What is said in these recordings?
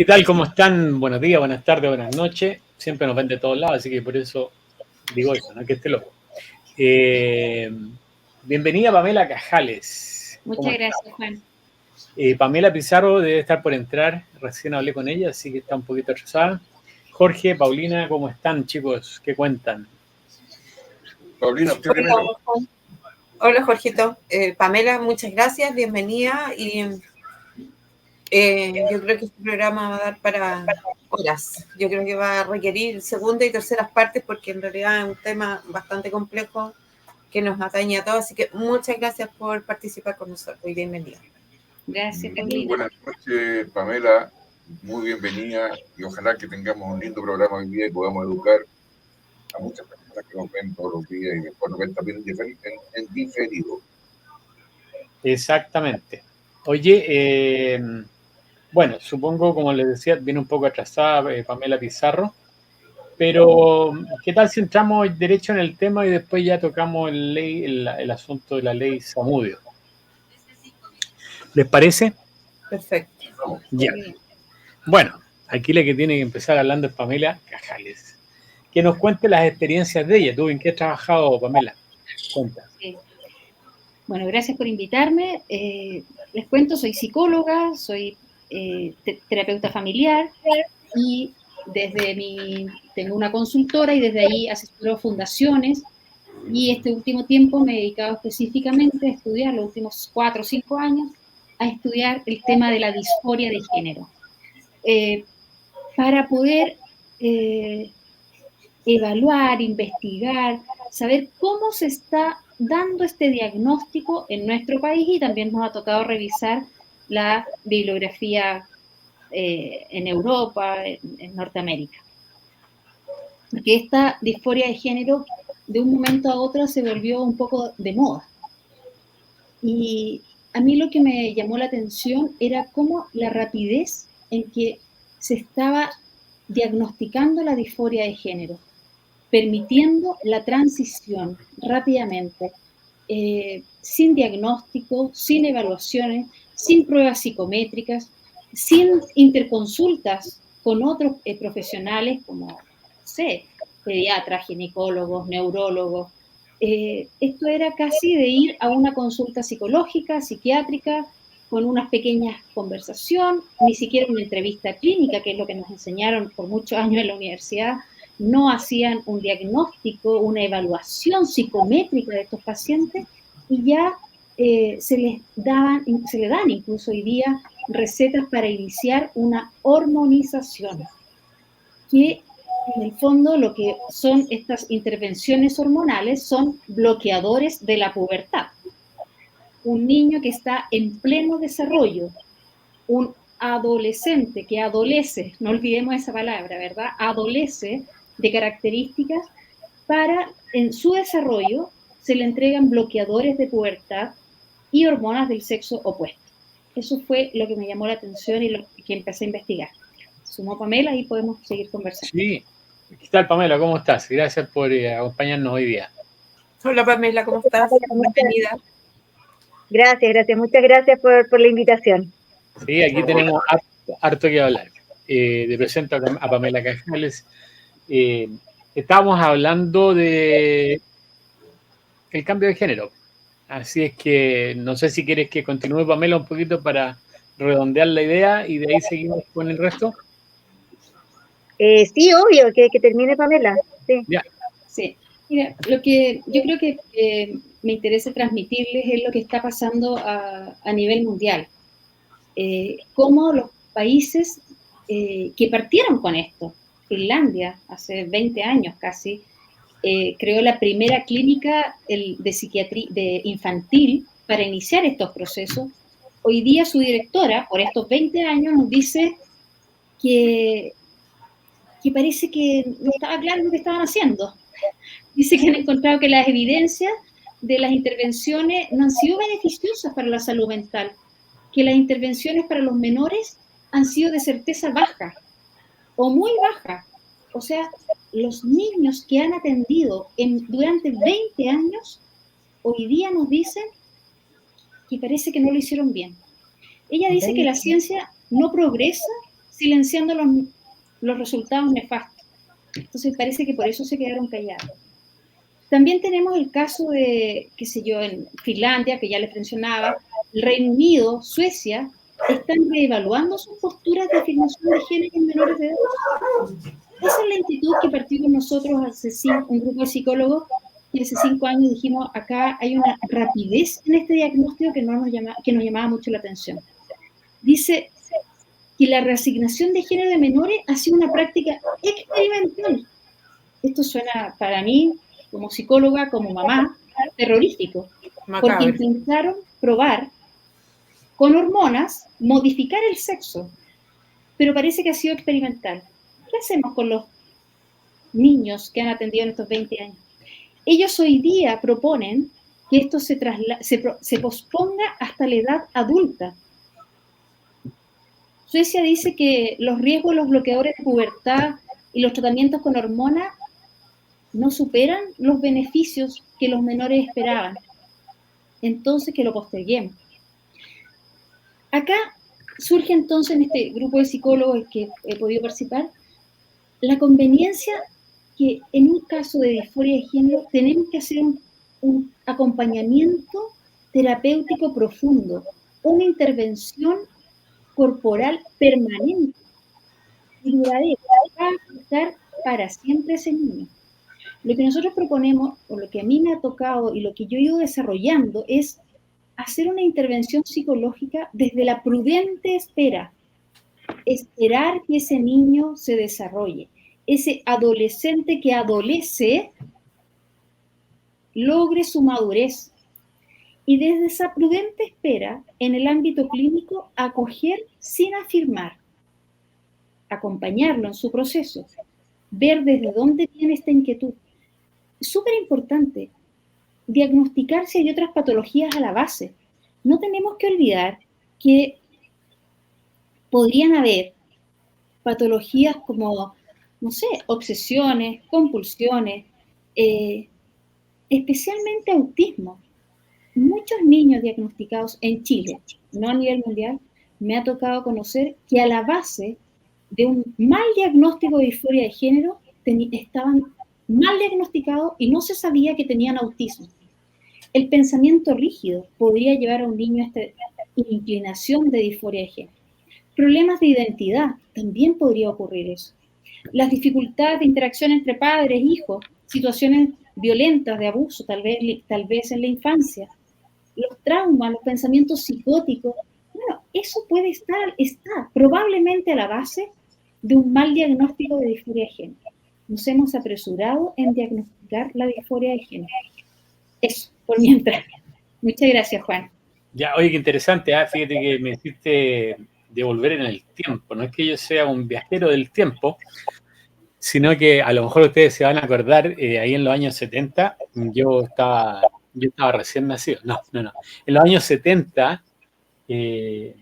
¿Qué tal? ¿Cómo están? Buenos días, buenas tardes, buenas noches. Siempre nos ven de todos lados, así que por eso digo eso, ¿no? Que esté loco. Bienvenida Pamela Cajales. Muchas gracias, Juan. Pamela Pizarro debe estar por entrar, recién hablé con ella, así que está un poquito atrasada. Jorge, Paulina, ¿cómo están, chicos? ¿Qué cuentan? Paulina, usted primero. Hola, Jorgito. Pamela, muchas gracias, bienvenida. Y yo creo que este programa va a dar para horas. Yo creo que va a requerir segunda y terceras partes porque en realidad es un tema bastante complejo que nos atañe a todos. Así que muchas gracias por participar con nosotros y bienvenida. Gracias, Paulina. Muy buenas noches, Pamela. Muy bienvenida y ojalá que tengamos un lindo programa hoy día y podamos educar a muchas personas que nos ven todos los días y después nos ven también en diferido. Exactamente. Oye, bueno, supongo, como les decía, viene un poco atrasada Pamela Pizarro, pero ¿qué tal si entramos derecho en el tema y después ya tocamos el asunto de la ley Zamudio? ¿Les parece? Perfecto. Ya. Bueno, aquí la que tiene que empezar hablando es Pamela Cajales. Que nos cuente las experiencias de ella. ¿Tú en qué has trabajado, Pamela? Cuenta. Bueno, gracias por invitarme. Les cuento, soy psicóloga, soy terapeuta familiar y tengo una consultora y desde ahí asesoro fundaciones y este último tiempo me he dedicado específicamente a estudiar, los últimos 4 o 5 años, a estudiar el tema de la disforia de género. Para poder evaluar, investigar, saber cómo se está dando este diagnóstico en nuestro país y también nos ha tocado revisar la bibliografía en Europa, en Norteamérica. Porque esta disforia de género de un momento a otro se volvió un poco de moda. Y a mí lo que me llamó la atención era cómo la rapidez en que se estaba diagnosticando la disforia de género, permitiendo la transición rápidamente, sin diagnóstico, sin evaluaciones, sin pruebas psicométricas, sin interconsultas con otros profesionales como, no sé, pediatras, ginecólogos, neurólogos. Esto era casi de ir a una consulta psicológica, psiquiátrica, con unas pequeñas conversaciones, ni siquiera una entrevista clínica, que es lo que nos enseñaron por muchos años en la universidad. No hacían un diagnóstico, una evaluación psicométrica de estos pacientes y ya se le dan incluso hoy día recetas para iniciar una hormonización, que en el fondo lo que son estas intervenciones hormonales son bloqueadores de la pubertad. Un niño que está en pleno desarrollo, un adolescente que adolece, no olvidemos esa palabra, ¿verdad? Adolece de características para, en su desarrollo, se le entregan bloqueadores de pubertad y hormonas del sexo opuesto. Eso fue lo que me llamó la atención y lo que empecé a investigar. Sumó Pamela y podemos seguir conversando. Sí. ¿Qué tal, Pamela? ¿Cómo estás? Gracias por acompañarnos hoy día. Hola, Pamela, ¿cómo estás? Bienvenida. Gracias. Muchas gracias por la invitación. Sí, aquí tenemos harto que hablar. Te presento a Pamela Cajales. Estábamos hablando de el cambio de género. Así es que no sé si quieres que continúe, Pamela, un poquito para redondear la idea y de ahí seguimos con el resto. Sí, obvio, que termine Pamela. Sí. Ya. Sí. Mira, lo que yo creo que me interesa transmitirles es lo que está pasando a nivel mundial. Cómo los países que partieron con esto, Finlandia, hace 20 años casi, creó la primera clínica de psiquiatría infantil para iniciar estos procesos. Hoy día su directora, por estos 20 años, nos dice que parece que no estaba claro lo que estaban haciendo. Dice que han encontrado que las evidencias de las intervenciones no han sido beneficiosas para la salud mental, que las intervenciones para los menores han sido de certeza baja o muy baja. O sea, los niños que han atendido durante 20 años, hoy día nos dicen que parece que no lo hicieron bien. Ella dice que la ciencia no progresa silenciando los resultados nefastos. Entonces parece que por eso se quedaron callados. También tenemos el caso de, qué sé yo, en Finlandia, que ya les mencionaba, el Reino Unido, Suecia, están reevaluando sus posturas de afirmación de género en menores de edad. Esa es la inquietud que partió con nosotros un grupo de psicólogos, y hace 5 años dijimos, acá hay una rapidez en este diagnóstico que nos llamaba mucho la atención. Dice que la reasignación de género de menores ha sido una práctica experimental. Esto suena para mí, como psicóloga, como mamá, terrorífico, porque intentaron probar con hormonas modificar el sexo, pero parece que ha sido experimental. ¿Qué hacemos con los niños que han atendido en estos 20 años? Ellos hoy día proponen que esto se posponga hasta la edad adulta. Suecia dice que los riesgos de los bloqueadores de pubertad y los tratamientos con hormonas no superan los beneficios que los menores esperaban. Entonces, que lo posterguemos. Acá surge entonces en este grupo de psicólogos que he podido participar la conveniencia que en un caso de disforia de género tenemos que hacer un acompañamiento terapéutico profundo, una intervención corporal permanente y duradera para afectar para siempre a ese niño. Lo que nosotros proponemos, o lo que a mí me ha tocado y lo que yo he ido desarrollando, es hacer una intervención psicológica desde la prudente espera. Esperar que ese niño se desarrolle. Ese adolescente que adolece logre su madurez. Y desde esa prudente espera, en el ámbito clínico, acoger sin afirmar. Acompañarlo en su proceso. Ver desde dónde viene esta inquietud. Es súper importante diagnosticar si hay otras patologías a la base. No tenemos que olvidar que podrían haber patologías como, no sé, obsesiones, compulsiones, especialmente autismo. Muchos niños diagnosticados en Chile, no a nivel mundial, me ha tocado conocer que a la base de un mal diagnóstico de disforia de género estaban mal diagnosticados y no se sabía que tenían autismo. El pensamiento rígido podría llevar a un niño a esta inclinación de disforia de género. Problemas de identidad, también podría ocurrir eso. Las dificultades de interacción entre padres, hijos, situaciones violentas de abuso, tal vez en la infancia, los traumas, los pensamientos psicóticos, bueno, eso puede está probablemente a la base de un mal diagnóstico de disforia de género. Nos hemos apresurado en diagnosticar la disforia de género. Eso, por mientras. Muchas gracias, Juan. Ya, oye, qué interesante, fíjate que me hiciste devolver en el tiempo. No es que yo sea un viajero del tiempo, sino que a lo mejor ustedes se van a acordar, ahí en los años 70, yo estaba recién nacido. No. En los años 70 me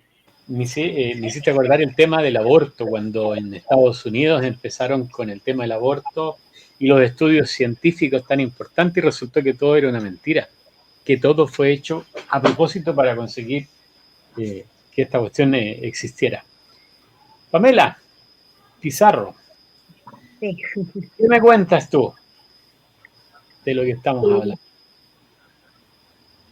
hiciste acordar el tema del aborto, cuando en Estados Unidos empezaron con el tema del aborto y los estudios científicos tan importantes, y resultó que todo era una mentira, que todo fue hecho a propósito para conseguir que esta cuestión existiera. Pamela Pizarro, Sí. ¿qué me cuentas tú de lo que estamos hablando?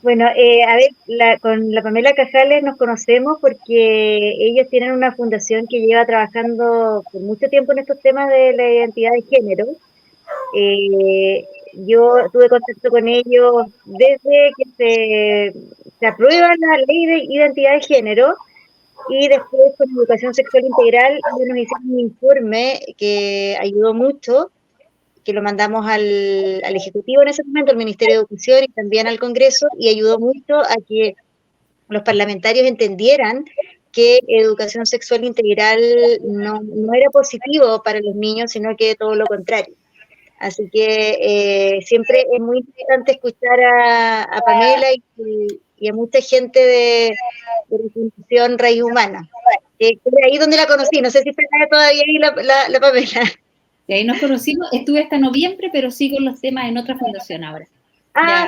Bueno, a ver, con la Pamela Casales nos conocemos porque ellos tienen una fundación que lleva trabajando por mucho tiempo en estos temas de la identidad de género. Yo tuve contacto con ellos desde que se aprueba la ley de identidad de género, y después con educación sexual integral ellos nos hicieron un informe que ayudó mucho, que lo mandamos al Ejecutivo en ese momento, al Ministerio de Educación y también al Congreso, y ayudó mucho a que los parlamentarios entendieran que educación sexual integral no era positivo para los niños, sino que todo lo contrario. Así que siempre es muy interesante escuchar a Pamela y a mucha gente de la Fundación Raíz Humana. Ahí donde la conocí, no sé si está todavía ahí la Pamela. Y ahí nos conocimos, estuve hasta noviembre, pero sigo los temas en otra fundación ahora.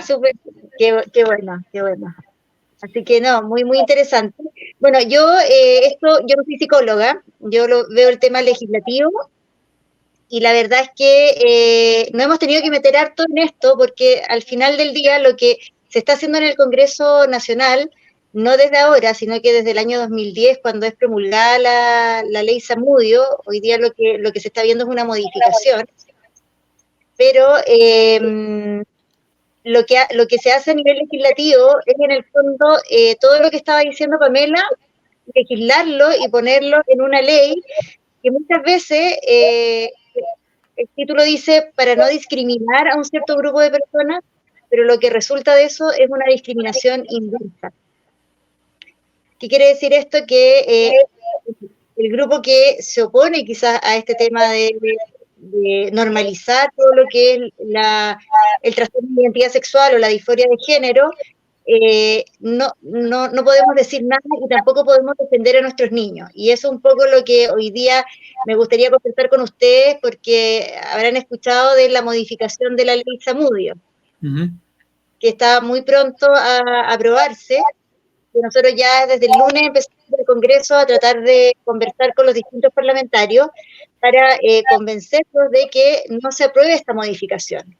Súper, qué bueno. Así que no, muy interesante. Bueno, yo no soy psicóloga, yo veo el tema legislativo y la verdad es que no hemos tenido que meter harto en esto porque al final del día lo que se está haciendo en el Congreso Nacional, no desde ahora, sino que desde el año 2010, cuando es promulgada la ley Zamudio, hoy día lo que se está viendo es una modificación, pero lo que se hace a nivel legislativo es en el fondo todo lo que estaba diciendo Pamela, legislarlo y ponerlo en una ley que muchas veces el título dice para no discriminar a un cierto grupo de personas, pero lo que resulta de eso es una discriminación inversa. ¿Qué quiere decir esto? Que el grupo que se opone quizás a este tema de normalizar todo lo que es el trastorno de identidad sexual o la disforia de género, no podemos decir nada y tampoco podemos defender a nuestros niños. Y eso es un poco lo que hoy día me gustaría conversar con ustedes, porque habrán escuchado de la modificación de la ley Zamudio, que está muy pronto a aprobarse. Y nosotros ya desde el lunes empezamos el Congreso a tratar de conversar con los distintos parlamentarios para convencerlos de que no se apruebe esta modificación.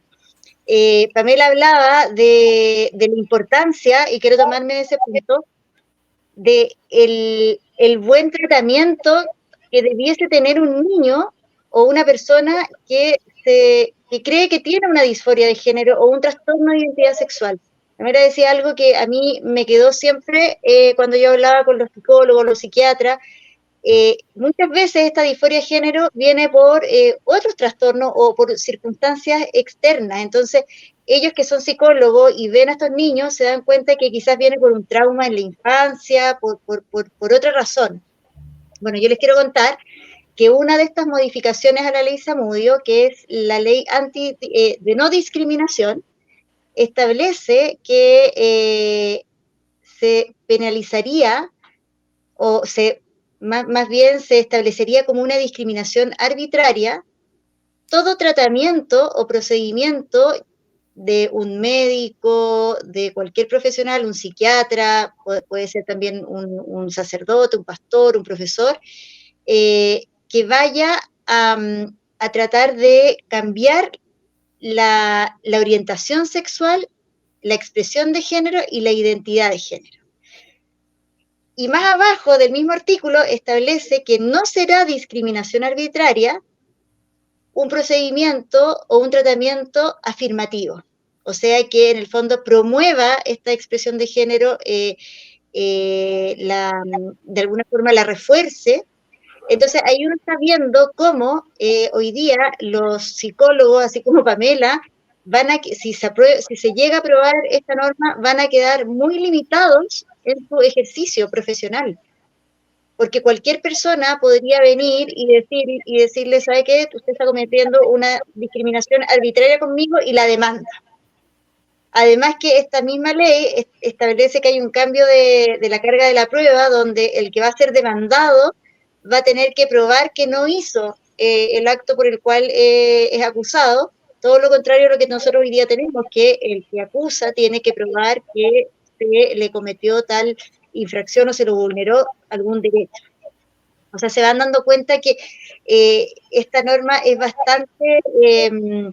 Pamela hablaba de la importancia, y quiero tomarme de ese punto, de el buen tratamiento que debiese tener un niño o una persona que cree que tiene una disforia de género o un trastorno de identidad sexual. Pamela decía algo que a mí me quedó siempre cuando yo hablaba con los psicólogos, los psiquiatras. Muchas veces esta disforia de género viene por otros trastornos o por circunstancias externas. Entonces, ellos que son psicólogos y ven a estos niños se dan cuenta que quizás viene por un trauma en la infancia, por otra razón. Bueno, yo les quiero contar que una de estas modificaciones a la ley Zamudio, que es la ley de no discriminación, establece que se penalizaría o más bien se establecería como una discriminación arbitraria todo tratamiento o procedimiento de un médico, de cualquier profesional, un psiquiatra, puede ser también un sacerdote, un pastor, un profesor, que vaya a tratar de cambiar la orientación sexual, la expresión de género y la identidad de género. Y más abajo del mismo artículo establece que no será discriminación arbitraria un procedimiento o un tratamiento afirmativo. O sea, que en el fondo promueva esta expresión de género, de alguna forma la refuerce. Entonces, ahí uno está viendo cómo hoy día los psicólogos, así como Pamela, si se llega a aprobar esta norma, van a quedar muy limitados en su ejercicio profesional. Porque cualquier persona podría venir y decirle, ¿sabe qué? Usted está cometiendo una discriminación arbitraria conmigo y la demanda. Además que esta misma ley establece que hay un cambio de la carga de la prueba, donde el que va a ser demandado va a tener que probar que no hizo el acto por el cual es acusado. Todo lo contrario a lo que nosotros hoy día tenemos, que el que acusa tiene que probar que se le cometió tal infracción o se lo vulneró algún derecho. O sea, se van dando cuenta que esta norma es bastante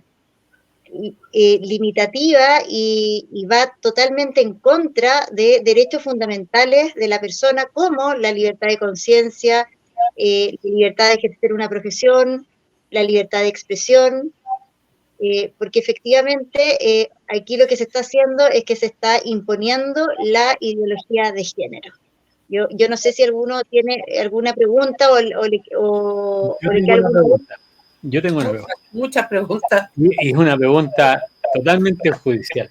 limitativa y va totalmente en contra de derechos fundamentales de la persona, como la libertad de conciencia, la libertad de ejercer una profesión, la libertad de expresión, porque efectivamente aquí lo que se está haciendo es que se está imponiendo la ideología de género. Yo no sé si alguno tiene alguna pregunta o le queda alguna pregunta. Yo tengo una pregunta. Muchas preguntas. Y es una pregunta totalmente judicial.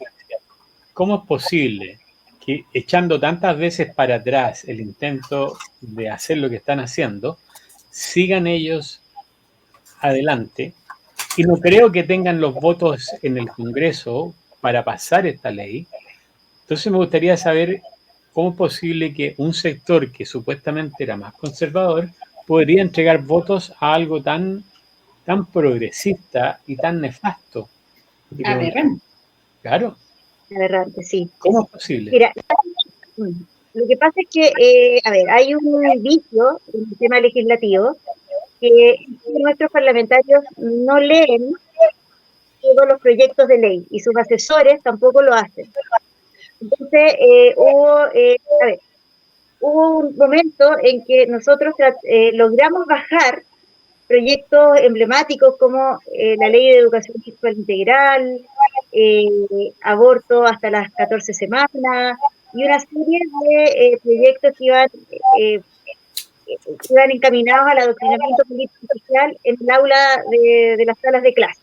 ¿Cómo es posible que, echando tantas veces para atrás el intento de hacer lo que están haciendo, sigan ellos adelante? Y no creo que tengan los votos en el Congreso para pasar esta ley. Entonces me gustaría saber cómo es posible que un sector que supuestamente era más conservador podría entregar votos a algo tan progresista y tan nefasto. Aberrante. Claro. Aberrante, sí. ¿Cómo es posible? Mira, Lo que pasa es que, a ver, hay un vicio en el tema legislativo que nuestros parlamentarios no leen todos los proyectos de ley y sus asesores tampoco lo hacen. Entonces, hubo un momento en que nosotros logramos bajar proyectos emblemáticos como la Ley de Educación Sexual Integral, aborto hasta las 14 semanas, y una serie de proyectos que iban encaminados al adoctrinamiento político y social en el aula de las salas de clase.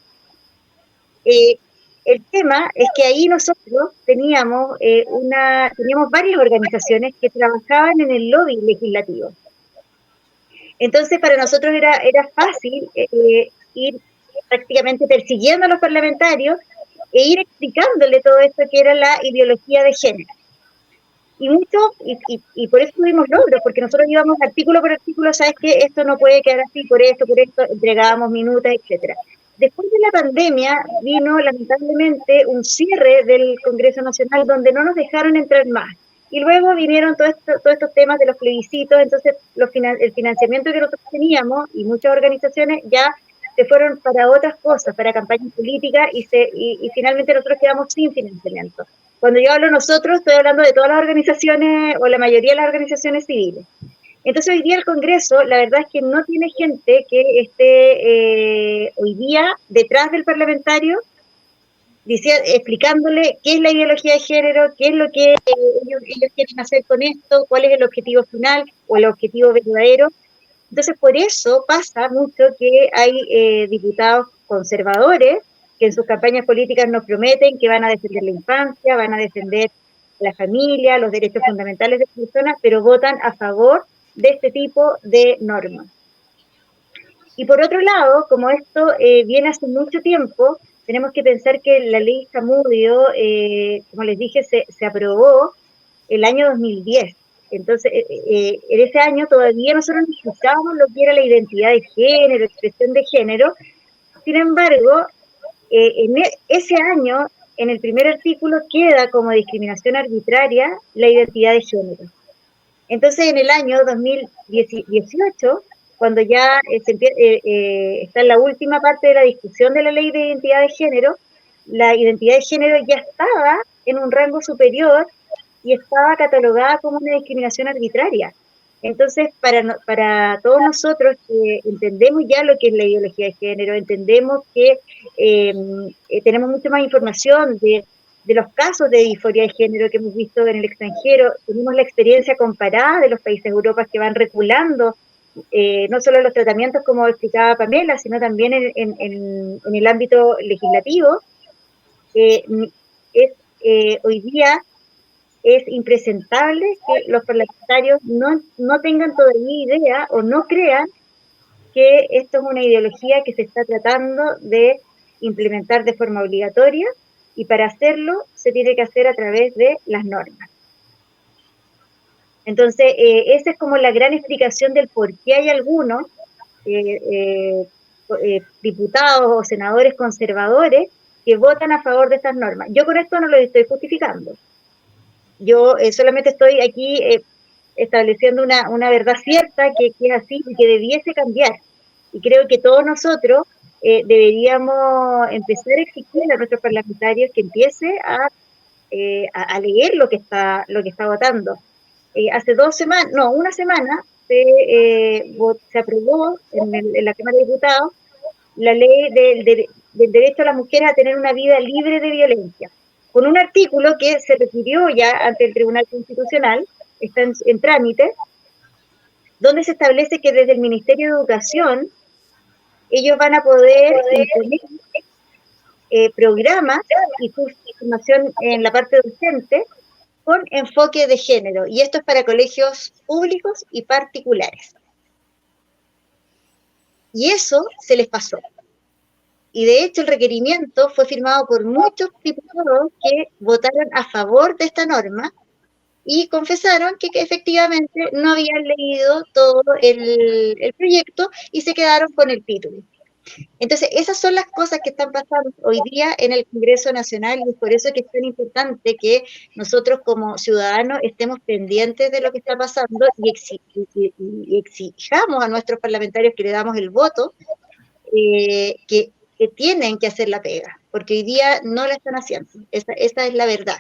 El tema es que ahí nosotros teníamos varias organizaciones que trabajaban en el lobby legislativo. Entonces, para nosotros era fácil ir prácticamente persiguiendo a los parlamentarios e ir explicándole todo esto que era la ideología de género. Y por eso tuvimos logros, porque nosotros íbamos artículo por artículo, sabes que esto no puede quedar así, por esto, entregábamos minutas, etcétera. Después de la pandemia vino lamentablemente un cierre del Congreso Nacional donde no nos dejaron entrar más. Y luego vinieron todos estos temas de los plebiscitos, entonces el financiamiento que nosotros teníamos y muchas organizaciones ya se fueron para otras cosas, para campañas políticas y finalmente nosotros quedamos sin financiamiento. Cuando yo hablo nosotros, estoy hablando de todas las organizaciones o la mayoría de las organizaciones civiles. Entonces hoy día el Congreso, la verdad es que no tiene gente que esté hoy día detrás del parlamentario explicándole qué es la ideología de género, qué es lo que ellos quieren hacer con esto, cuál es el objetivo final o el objetivo verdadero. Entonces por eso pasa mucho que hay diputados conservadores que en sus campañas políticas nos prometen que van a defender la infancia, van a defender la familia, los derechos fundamentales de las personas, pero votan a favor de este tipo de normas. Y por otro lado, como esto viene hace mucho tiempo, tenemos que pensar que la ley Zamudio, como les dije, se aprobó el año 2010. Entonces, en ese año todavía nosotros no escuchábamos lo que era la identidad de género, expresión de género. Sin embargo, en ese año, en el primer artículo, queda como discriminación arbitraria la identidad de género. Entonces, en el año 2018, cuando ya está en la última parte de la discusión de la ley de identidad de género, la identidad de género ya estaba en un rango superior y estaba catalogada como una discriminación arbitraria. Entonces, para todos nosotros que entendemos ya lo que es la ideología de género, entendemos que tenemos mucha más información de los casos de disforia de género que hemos visto en el extranjero, tenemos la experiencia comparada de los países de Europa que van reculando, no solo los tratamientos como explicaba Pamela, sino también en el ámbito legislativo. Hoy día es impresentable que los parlamentarios no tengan todavía idea o no crean que esto es una ideología que se está tratando de implementar de forma obligatoria, y para hacerlo se tiene que hacer a través de las normas. Entonces, esa es como la gran explicación del por qué hay algunos diputados o senadores conservadores que votan a favor de estas normas. Yo con esto no lo estoy justificando. Yo solamente estoy aquí estableciendo una verdad cierta que es así y que debiese cambiar. Y creo que todos nosotros deberíamos empezar a exigir a nuestros parlamentarios que empiece a leer lo que está votando. Hace una semana se aprobó en la Cámara de Diputados la ley del derecho a las mujeres a tener una vida libre de violencia, con un artículo que se requirió ya ante el Tribunal Constitucional, está en trámite, donde se establece que desde el Ministerio de Educación ellos van a poder imponer programas y cursos de formación en la parte docente con enfoque de género, y esto es para colegios públicos y particulares. Y eso se les pasó. Y de hecho el requerimiento fue firmado por muchos diputados que votaron a favor de esta norma y confesaron que efectivamente no habían leído todo el proyecto y se quedaron con el título. Entonces, esas son las cosas que están pasando hoy día en el Congreso Nacional y es por eso que es tan importante que nosotros como ciudadanos estemos pendientes de lo que está pasando y exijamos a nuestros parlamentarios que le damos el voto, que tienen que hacer la pega, porque hoy día no la están haciendo. Esa es la verdad.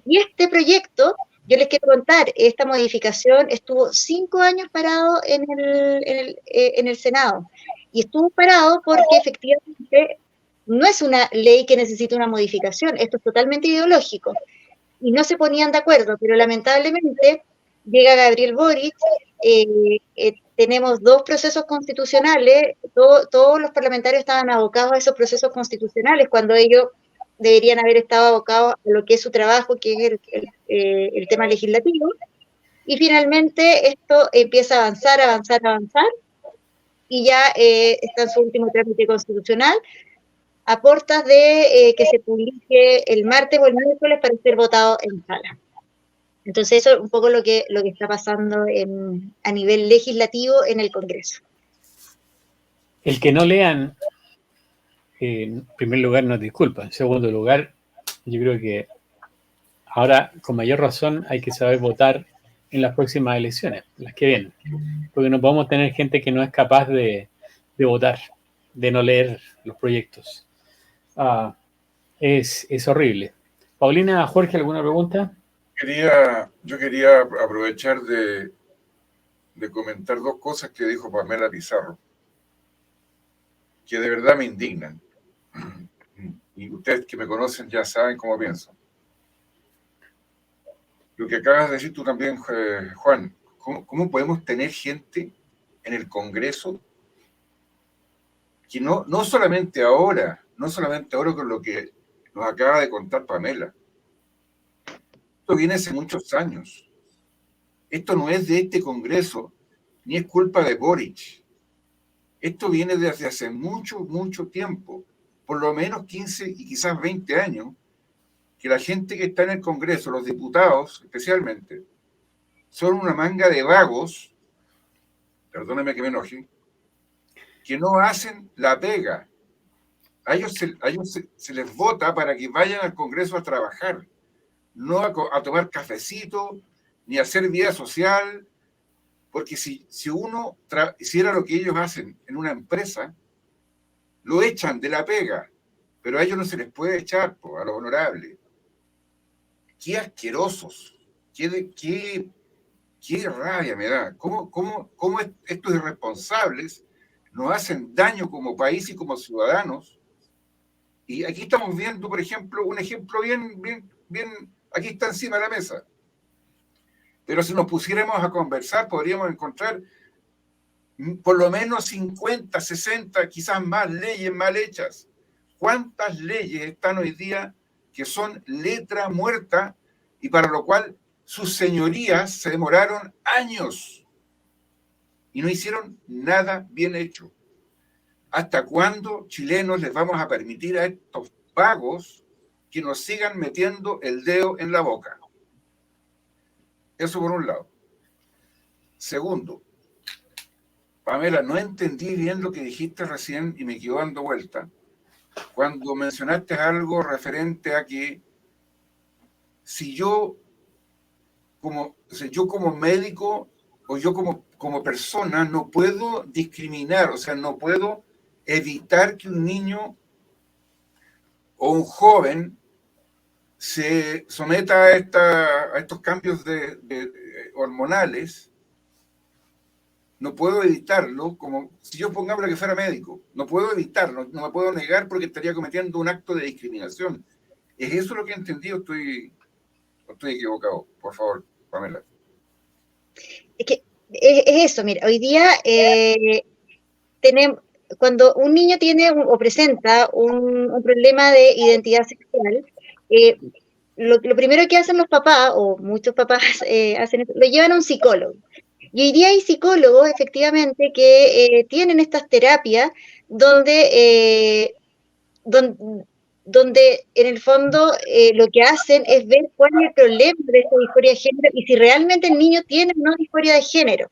Y este proyecto, yo les quiero contar, esta modificación estuvo 5 años parado en el Senado. Y estuvo parado porque efectivamente no es una ley que necesita una modificación, esto es totalmente ideológico. Y no se ponían de acuerdo, pero lamentablemente llega Gabriel Boric, tenemos 2 procesos constitucionales, todos los parlamentarios estaban abocados a esos procesos constitucionales cuando ellos deberían haber estado abocados a lo que es su trabajo, que es el tema legislativo, y finalmente esto empieza a avanzar, y ya está en su último trámite constitucional, a portas de que se publique el martes o el miércoles para ser votado en sala. Entonces eso es un poco lo que está pasando a nivel legislativo en el Congreso. El que no lean, en primer lugar, nos disculpa. En segundo lugar, yo creo que ahora, con mayor razón, hay que saber votar en las próximas elecciones, las que vienen. Porque no podemos tener gente que no es capaz de votar, de no leer los proyectos. Es horrible. Paulina, Jorge, ¿alguna pregunta? Yo quería aprovechar de comentar 2 cosas que dijo Pamela Pizarro, que de verdad me indignan. Y ustedes que me conocen ya saben cómo pienso. Lo que acabas de decir tú también, Juan, ¿cómo podemos tener gente en el Congreso que no solamente ahora con lo que nos acaba de contar Pamela? Esto viene hace muchos años. Esto no es de este Congreso, ni es culpa de Boric. Esto viene desde hace mucho, mucho tiempo, por lo menos 15 y quizás 20 años, que la gente que está en el Congreso, los diputados especialmente, son una manga de vagos, perdóname que me enoje, que no hacen la pega. A ellos se les vota para que vayan al Congreso a trabajar, no a tomar cafecito, ni a hacer vida social, porque si uno hiciera lo que ellos hacen en una empresa, lo echan de la pega, pero a ellos no se les puede echar, a los honorables. Qué asquerosos, qué rabia me da. ¿Cómo estos irresponsables nos hacen daño como país y como ciudadanos? Y aquí estamos viendo, por ejemplo, un ejemplo bien, aquí está encima de la mesa. Pero si nos pusiéramos a conversar, podríamos encontrar por lo menos 50, 60, quizás más leyes mal hechas. ¿Cuántas leyes están hoy día que son letra muerta y para lo cual sus señorías se demoraron años y no hicieron nada bien hecho? ¿Hasta cuándo, chilenos, les vamos a permitir a estos vagos que nos sigan metiendo el dedo en la boca? Eso por un lado. Segundo, Pamela, no entendí bien lo que dijiste recién y me quedó dando vuelta cuando mencionaste algo referente a que si yo como médico o yo como persona no puedo discriminar, o sea, no puedo evitar que un niño o un joven se someta a estos cambios hormonales. No puedo evitarlo, como si yo pongamos que fuera médico, no puedo evitarlo, no me puedo negar porque estaría cometiendo un acto de discriminación. ¿Es eso lo que he entendido? ¿Estoy equivocado? Por favor, Pamela. Es eso, mira, hoy día tenemos, cuando un niño tiene o presenta un problema de identidad sexual, lo primero que hacen los papás, o muchos papás hacen esto, lo llevan a un psicólogo. Y hoy día hay psicólogos, efectivamente, que tienen estas terapias donde en el fondo lo que hacen es ver cuál es el problema de esta disforia de género y si realmente el niño tiene o no disforia de género.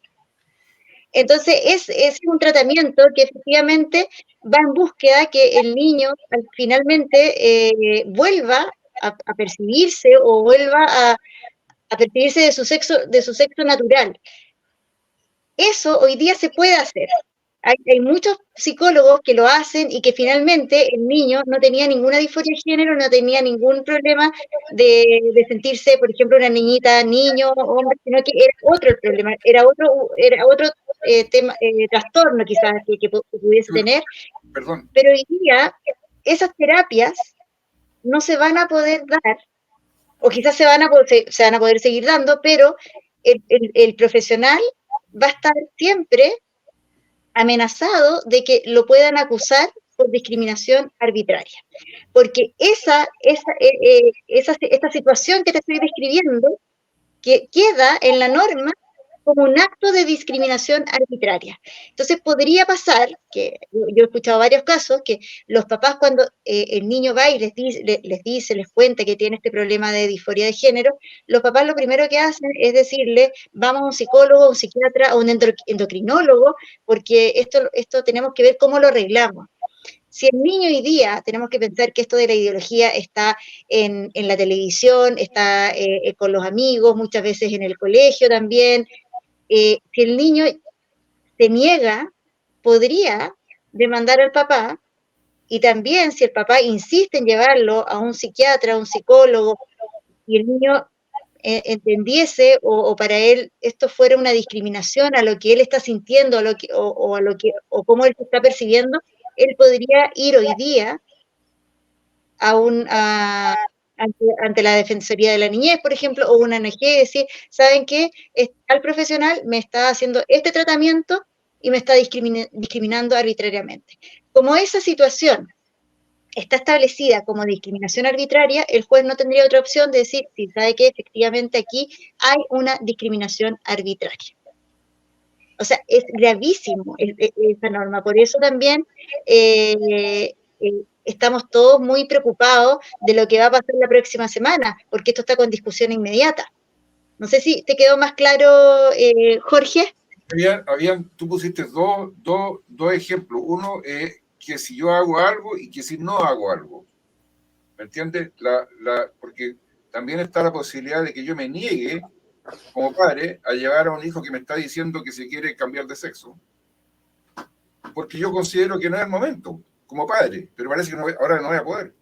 Entonces, es un tratamiento que efectivamente va en búsqueda que el niño finalmente vuelva a percibirse o vuelva a percibirse de su sexo natural. Eso hoy día se puede hacer. Hay muchos psicólogos que lo hacen y que finalmente el niño no tenía ninguna disforia de género, no tenía ningún problema de sentirse, por ejemplo, una niñita, niño, hombre, sino que era otro el problema, era otro tema, trastorno quizás que pudiese tener. Perdón. Pero hoy día esas terapias no se van a poder dar, o quizás se van a poder seguir dando, pero el profesional va a estar siempre amenazado de que lo puedan acusar por discriminación arbitraria. Porque esta situación que te estoy describiendo, que queda en la norma como un acto de discriminación arbitraria. Entonces podría pasar, que yo he escuchado varios casos, que los papás cuando el niño va y les cuenta que tiene este problema de disforia de género, los papás lo primero que hacen es decirle, vamos a un psicólogo, a un psiquiatra, a un endocrinólogo, porque esto tenemos que ver cómo lo arreglamos. Si el niño hoy día, tenemos que pensar que esto de la ideología está en la televisión, está con los amigos, muchas veces en el colegio también. Si el niño se niega, podría demandar al papá, y también si el papá insiste en llevarlo a un psiquiatra, a un psicólogo, y el niño entendiese o para él esto fuera una discriminación a lo que él está sintiendo o cómo él se está percibiendo, él podría ir hoy día ante la Defensoría de la Niñez, por ejemplo, o una ONG, decir, ¿saben qué? Al profesional me está haciendo este tratamiento y me está discriminando arbitrariamente. Como esa situación está establecida como discriminación arbitraria, el juez no tendría otra opción de decir, sí, sabe que efectivamente aquí hay una discriminación arbitraria. O sea, es gravísimo esa norma. Por eso también estamos todos muy preocupados de lo que va a pasar la próxima semana, porque esto está con discusión inmediata. No sé si te quedó más claro, Jorge. Tú pusiste dos ejemplos. Uno es que si yo hago algo y que si no hago algo. ¿Me entiendes? Porque también está la posibilidad de que yo me niegue como padre a llevar a un hijo que me está diciendo que se quiere cambiar de sexo. Porque yo considero que no es el momento, como padre, pero parece que ahora no voy a poder.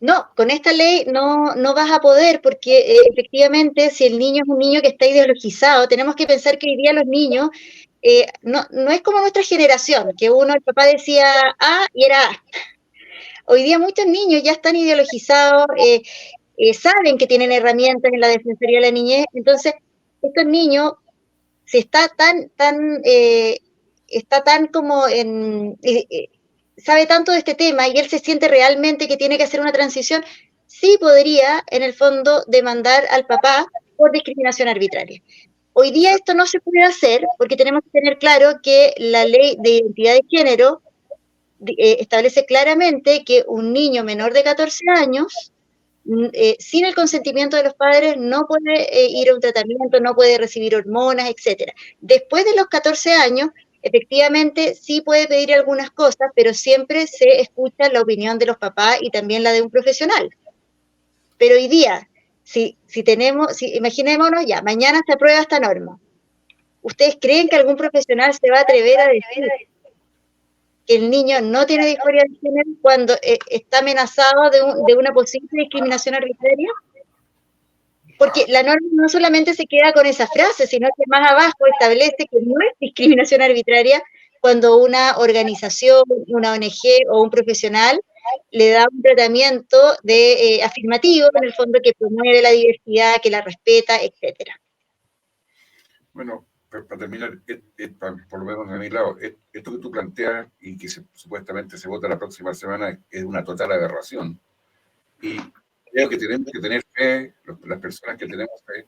No, con esta ley no vas a poder, porque efectivamente si el niño es un niño que está ideologizado, tenemos que pensar que hoy día los niños no es como nuestra generación, que el papá decía A y era A. Hoy día muchos niños ya están ideologizados, saben que tienen herramientas en la Defensoría de la Niñez, entonces estos niños, si está tan como sabe tanto de este tema y él se siente realmente que tiene que hacer una transición, sí podría, en el fondo, demandar al papá por discriminación arbitraria. Hoy día esto no se puede hacer porque tenemos que tener claro que la ley de identidad de género establece claramente que un niño menor de 14 años, sin el consentimiento de los padres, no puede ir a un tratamiento, no puede recibir hormonas, etc. Después de los 14 años, efectivamente sí puede pedir algunas cosas, pero siempre se escucha la opinión de los papás y también la de un profesional. Pero hoy día, imaginémonos ya, mañana se aprueba esta norma. ¿Ustedes creen que algún profesional se va a atrever a decir que el niño no tiene disforia de género cuando está amenazado de una posible discriminación arbitraria? Porque la norma no solamente se queda con esa frase, sino que más abajo establece que no es discriminación arbitraria cuando una organización, una ONG o un profesional le da un tratamiento afirmativo, en el fondo, que promueve la diversidad, que la respeta, etcétera. Bueno, para terminar, por lo menos de mi lado, esto que tú planteas y que supuestamente se vota la próxima semana es una total aberración. Y creo que tenemos que tener fe, las personas que tenemos fe,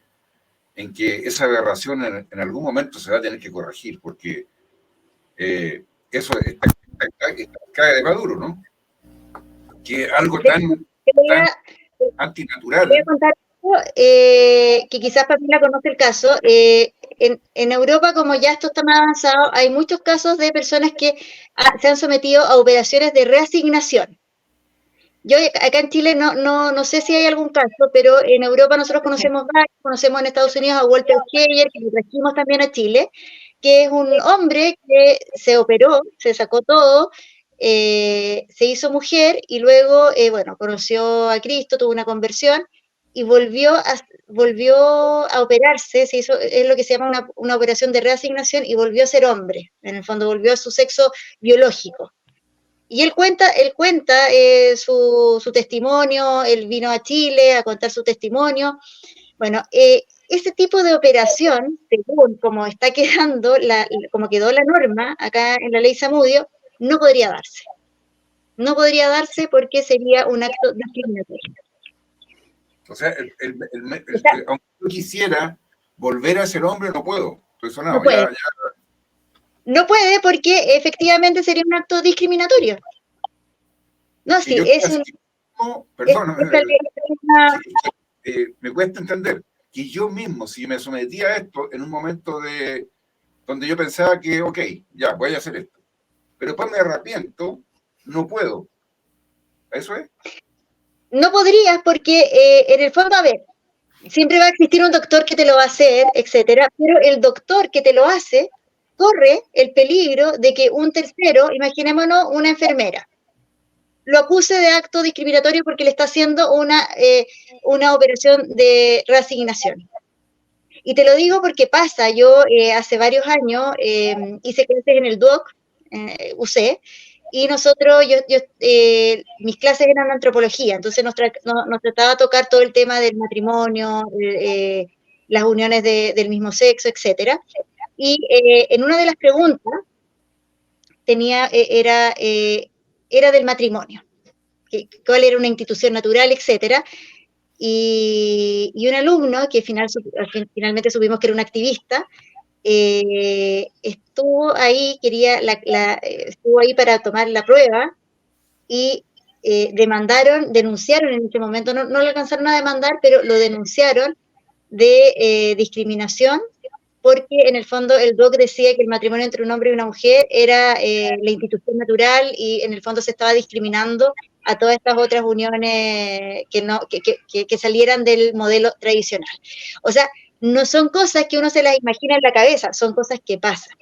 en que esa aberración en algún momento se va a tener que corregir, porque eso cae de Maduro, ¿no? Que algo tan antinatural. Voy a contar algo, que quizás Pamela conoce el caso. en Europa, como ya esto está más avanzado, hay muchos casos de personas que se han sometido a operaciones de reasignación. Yo acá en Chile no sé si hay algún caso, pero en Europa nosotros conocemos varios, conocemos en Estados Unidos a Walter Heyer, que lo trajimos también a Chile, que es un hombre que se operó, se sacó todo, se hizo mujer y luego, bueno, conoció a Cristo, tuvo una conversión y volvió a operarse, se hizo, es lo que se llama una operación de reasignación y volvió a ser hombre, en el fondo volvió a su sexo biológico. Y él cuenta su testimonio, él vino a Chile a contar su testimonio. Bueno, ese tipo de operación, según como está quedando, como quedó la norma acá en la ley Zamudio, no podría darse. No podría darse porque sería un acto discriminatorio. O sea, aunque yo quisiera volver a ser hombre, no puedo. Estoy sonado. No puede. No puede porque efectivamente sería un acto discriminatorio. No, sí, es un... Perdón, me cuesta entender que yo mismo, si me sometía a esto en un momento donde yo pensaba que, ok, ya, voy a hacer esto, pero después me arrepiento, no puedo. ¿Eso es? No podrías porque, en el fondo, a ver, siempre va a existir un doctor que te lo va a hacer, etcétera, pero el doctor que te lo hace corre el peligro de que un tercero, imaginémonos una enfermera, lo acuse de acto discriminatorio porque le está haciendo una operación de reasignación. Y te lo digo porque pasa, yo hace varios años hice clases en el DUOC, UC, y nosotros, mis clases eran antropología, entonces nos trataba de tocar todo el tema del matrimonio, las uniones del mismo sexo, etcétera. Y en una de las preguntas era del matrimonio, cuál era una institución natural, etcétera. Y un alumno, que finalmente supimos que era un activista, estuvo ahí para tomar la prueba y denunciaron en ese momento, no lo alcanzaron a demandar, pero lo denunciaron de discriminación, porque en el fondo el DOC decía que el matrimonio entre un hombre y una mujer era la institución natural y en el fondo se estaba discriminando a todas estas otras uniones que salieran del modelo tradicional. O sea, no son cosas que uno se las imagina en la cabeza, son cosas que pasan.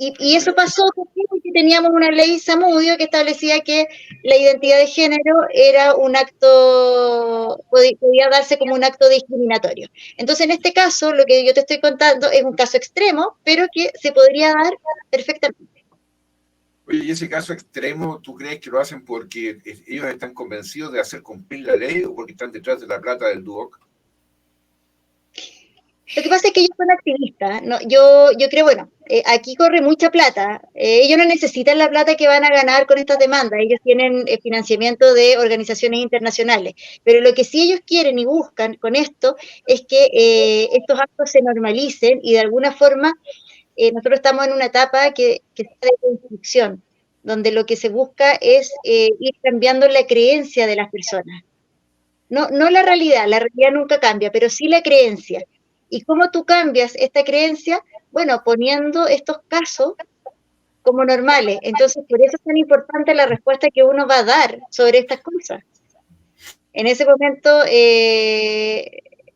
Y eso pasó porque teníamos una ley Zamudio que establecía que la identidad de género era un acto, podía darse como un acto discriminatorio. Entonces, en este caso, lo que yo te estoy contando es un caso extremo, pero que se podría dar perfectamente. Oye, ¿y ese caso extremo, tú crees que lo hacen porque ellos están convencidos de hacer cumplir la ley o porque están detrás de la plata del DUOC? Lo que pasa es que ellos son activistas, ¿no? Yo creo, bueno, aquí corre mucha plata. Ellos no necesitan la plata que van a ganar con estas demandas. Ellos tienen financiamiento de organizaciones internacionales. Pero lo que sí ellos quieren y buscan con esto es que estos actos se normalicen y de alguna forma nosotros estamos en una etapa que está de construcción, donde lo que se busca es ir cambiando la creencia de las personas. No la realidad nunca cambia, pero sí la creencia. ¿Y cómo tú cambias esta creencia? Bueno, poniendo estos casos como normales. Entonces, por eso es tan importante la respuesta que uno va a dar sobre estas cosas. En ese momento,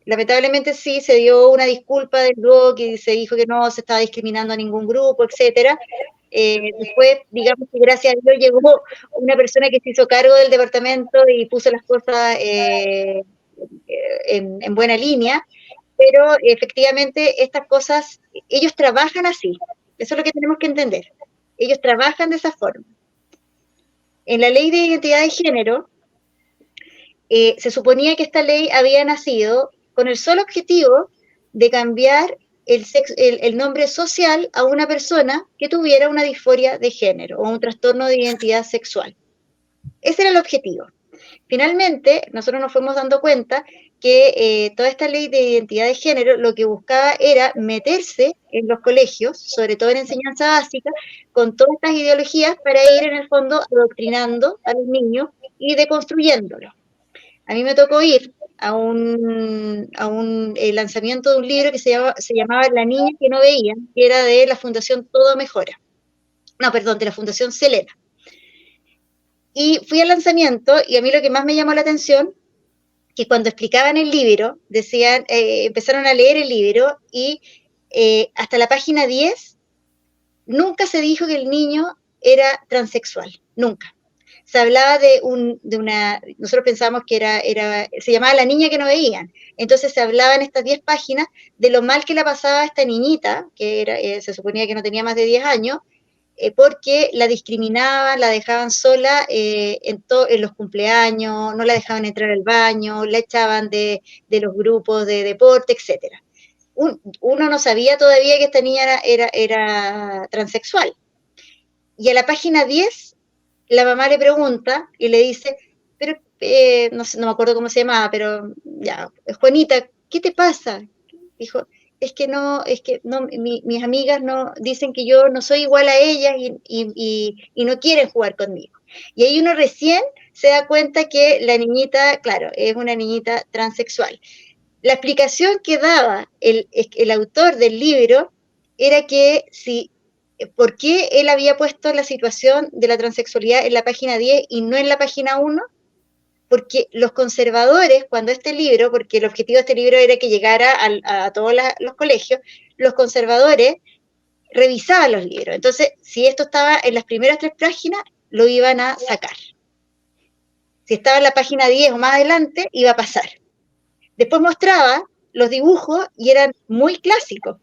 lamentablemente sí, se dio una disculpa del DUOC y se dijo que no se estaba discriminando a ningún grupo, etcétera. Después, digamos que gracias a Dios llegó una persona que se hizo cargo del departamento y puso las cosas en buena línea. Pero efectivamente estas cosas, ellos trabajan así, eso es lo que tenemos que entender, ellos trabajan de esa forma. En la ley de identidad de género, se suponía que esta ley había nacido con el solo objetivo de cambiar el nombre social a una persona que tuviera una disforia de género o un trastorno de identidad sexual. Ese era el objetivo. Finalmente, nosotros nos fuimos dando cuenta que toda esta ley de identidad de género lo que buscaba era meterse en los colegios, sobre todo en enseñanza básica, con todas estas ideologías para ir en el fondo adoctrinando a los niños y deconstruyéndolos. A mí me tocó ir lanzamiento de un libro que se llamaba La niña que no veía, que era de la Fundación Todo Mejora. No, perdón, de la Fundación Selena. Y fui al lanzamiento y a mí lo que más me llamó la atención, que cuando explicaban el libro, decían, empezaron a leer el libro y hasta la página 10 nunca se dijo que el niño era transexual, nunca. Se hablaba nosotros pensábamos que se llamaba La niña que no veían. Entonces se hablaba en estas 10 páginas de lo mal que la pasaba a esta niñita, que se suponía que no tenía más de 10 años, porque la discriminaban, la dejaban sola en los cumpleaños, no la dejaban entrar al baño, la echaban de los grupos de deporte, etc. Uno no sabía todavía que esta niña era transexual. Y a la página 10, la mamá le pregunta y le dice, pero no me acuerdo cómo se llamaba, pero ya, Juanita, ¿qué te pasa? Dijo, es que no, mis amigas no dicen que yo no soy igual a ellas y no quieren jugar conmigo. Y ahí uno recién se da cuenta que la niñita, claro, es una niñita transexual. La explicación que daba el autor del libro era que ¿por qué él había puesto la situación de la transexualidad en la página 10 y no en la página 1? Porque los conservadores, cuando porque el objetivo de este libro era que llegara a todos los colegios, los conservadores revisaban los libros. Entonces, si esto estaba en las primeras 3 páginas, lo iban a sacar. Si estaba en la página 10 o más adelante, iba a pasar. Después mostraba los dibujos y eran muy clásicos.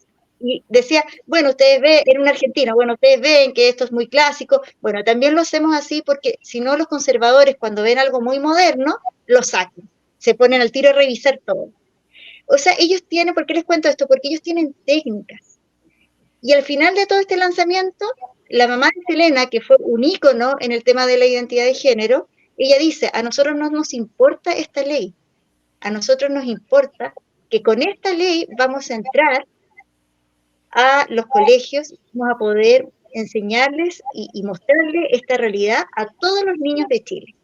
Y decía, bueno, ustedes ven, en una Argentina, bueno, ustedes ven que esto es muy clásico. Bueno, también lo hacemos así porque si no los conservadores cuando ven algo muy moderno, lo sacan. Se ponen al tiro a revisar todo. O sea, ellos tienen, ¿por qué les cuento esto? Porque ellos tienen técnicas. Y al final de todo este lanzamiento, la mamá de Selena, que fue un ícono en el tema de la identidad de género, ella dice, a nosotros no nos importa esta ley. A nosotros nos importa que con esta ley vamos a entrar a los colegios, vamos a poder enseñarles y mostrarles esta realidad a todos los niños de Chile.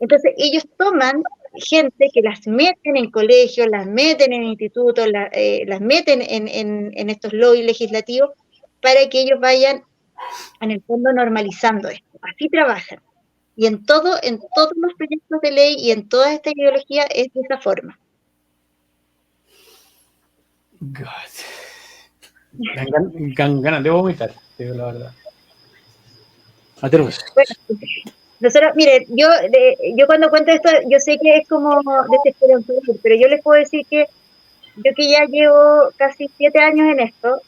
Entonces, ellos toman gente que las meten en colegios, las meten en institutos, las meten en estos lobbies legislativos para que ellos vayan, en el fondo, normalizando esto. Así trabajan. Y en todos los proyectos de ley y en toda esta ideología es de esa forma. God. Dan ganas de vomitar, digo la verdad. Atroz. Bueno, nosotros, miren, yo cuando cuento esto, yo sé que es como desesperanzador, pero yo les puedo decir que yo que ya llevo casi 7 años en esto,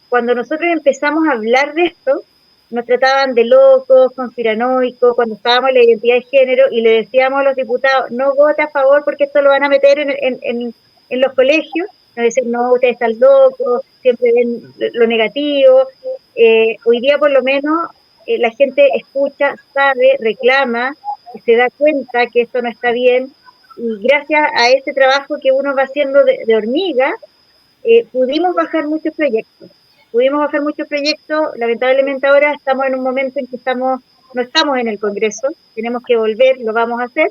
cuando nosotros empezamos a hablar de esto, nos trataban de locos, conspiranoicos, cuando estábamos en la identidad de género y le decíamos a los diputados, no vote a favor porque esto lo van a meter en los colegios, nos decían, no, ustedes están locos, siempre ven lo negativo. Hoy día por lo menos la gente escucha, sabe, reclama, se da cuenta que esto no está bien y gracias a ese trabajo que uno va haciendo de hormiga, pudimos bajar muchos proyectos. Lamentablemente ahora estamos en un momento en que no estamos en el Congreso, tenemos que volver, lo vamos a hacer,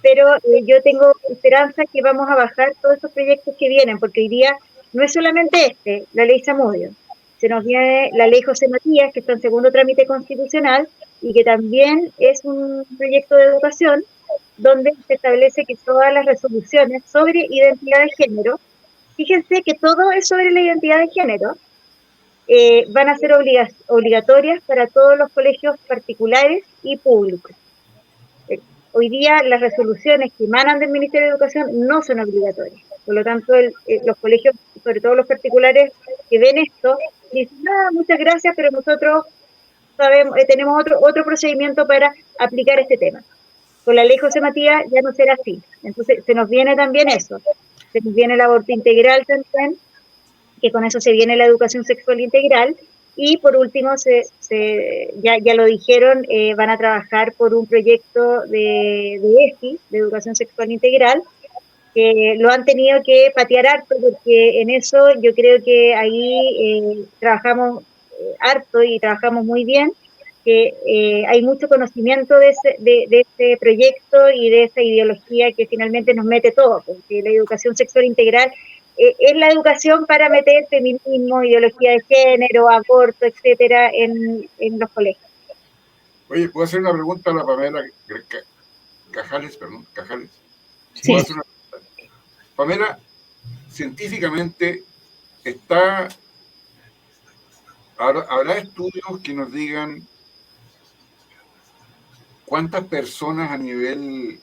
pero yo tengo esperanza que vamos a bajar todos esos proyectos que vienen, porque hoy día no es solamente la ley Zamudio, se nos viene la ley José Matías, que está en segundo trámite constitucional, y que también es un proyecto de educación, donde se establece que todas las resoluciones sobre identidad de género, fíjense que todo es sobre la identidad de género, van a ser obligatorias para todos los colegios particulares y públicos. Hoy día las resoluciones que emanan del Ministerio de Educación no son obligatorias. Por lo tanto, los colegios, sobre todo los particulares que ven esto, dicen, muchas gracias, pero nosotros tenemos otro procedimiento para aplicar este tema. Con la ley José Matías ya no será así. Entonces, se nos viene también eso. Se nos viene el aborto integral también, que con eso se viene la educación sexual integral, y por último, ya lo dijeron, van a trabajar por un proyecto de ESI, de educación sexual integral, que lo han tenido que patear harto, porque en eso yo creo que ahí trabajamos harto y trabajamos muy bien, que hay mucho conocimiento de ese proyecto y de esa ideología que finalmente nos mete todo, porque la educación sexual integral es la educación para meter feminismo, ideología de género, aborto, etcétera, en los colegios. Oye, ¿puedo hacer una pregunta a la Pamela Cajales? Sí. ¿Puedo hacer una pregunta? Pamela, científicamente ¿habrá estudios que nos digan cuántas personas a nivel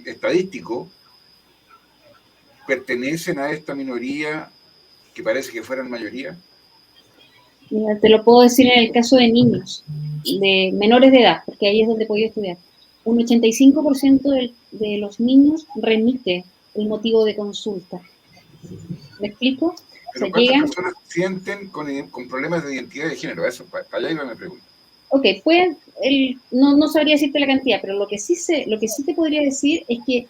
estadístico pertenecen a esta minoría que parece que fueran mayoría? Mira, te lo puedo decir en el caso de niños, de menores de edad, porque ahí es donde he podido estudiar. Un 85% de los niños remite el motivo de consulta. ¿Me explico? Pero O sea, ¿cuántas llegan... personas sienten con problemas de identidad de género? Eso, para allá iba mi pregunta. Ok, no sabría decirte la cantidad, pero lo que sí te podría decir es que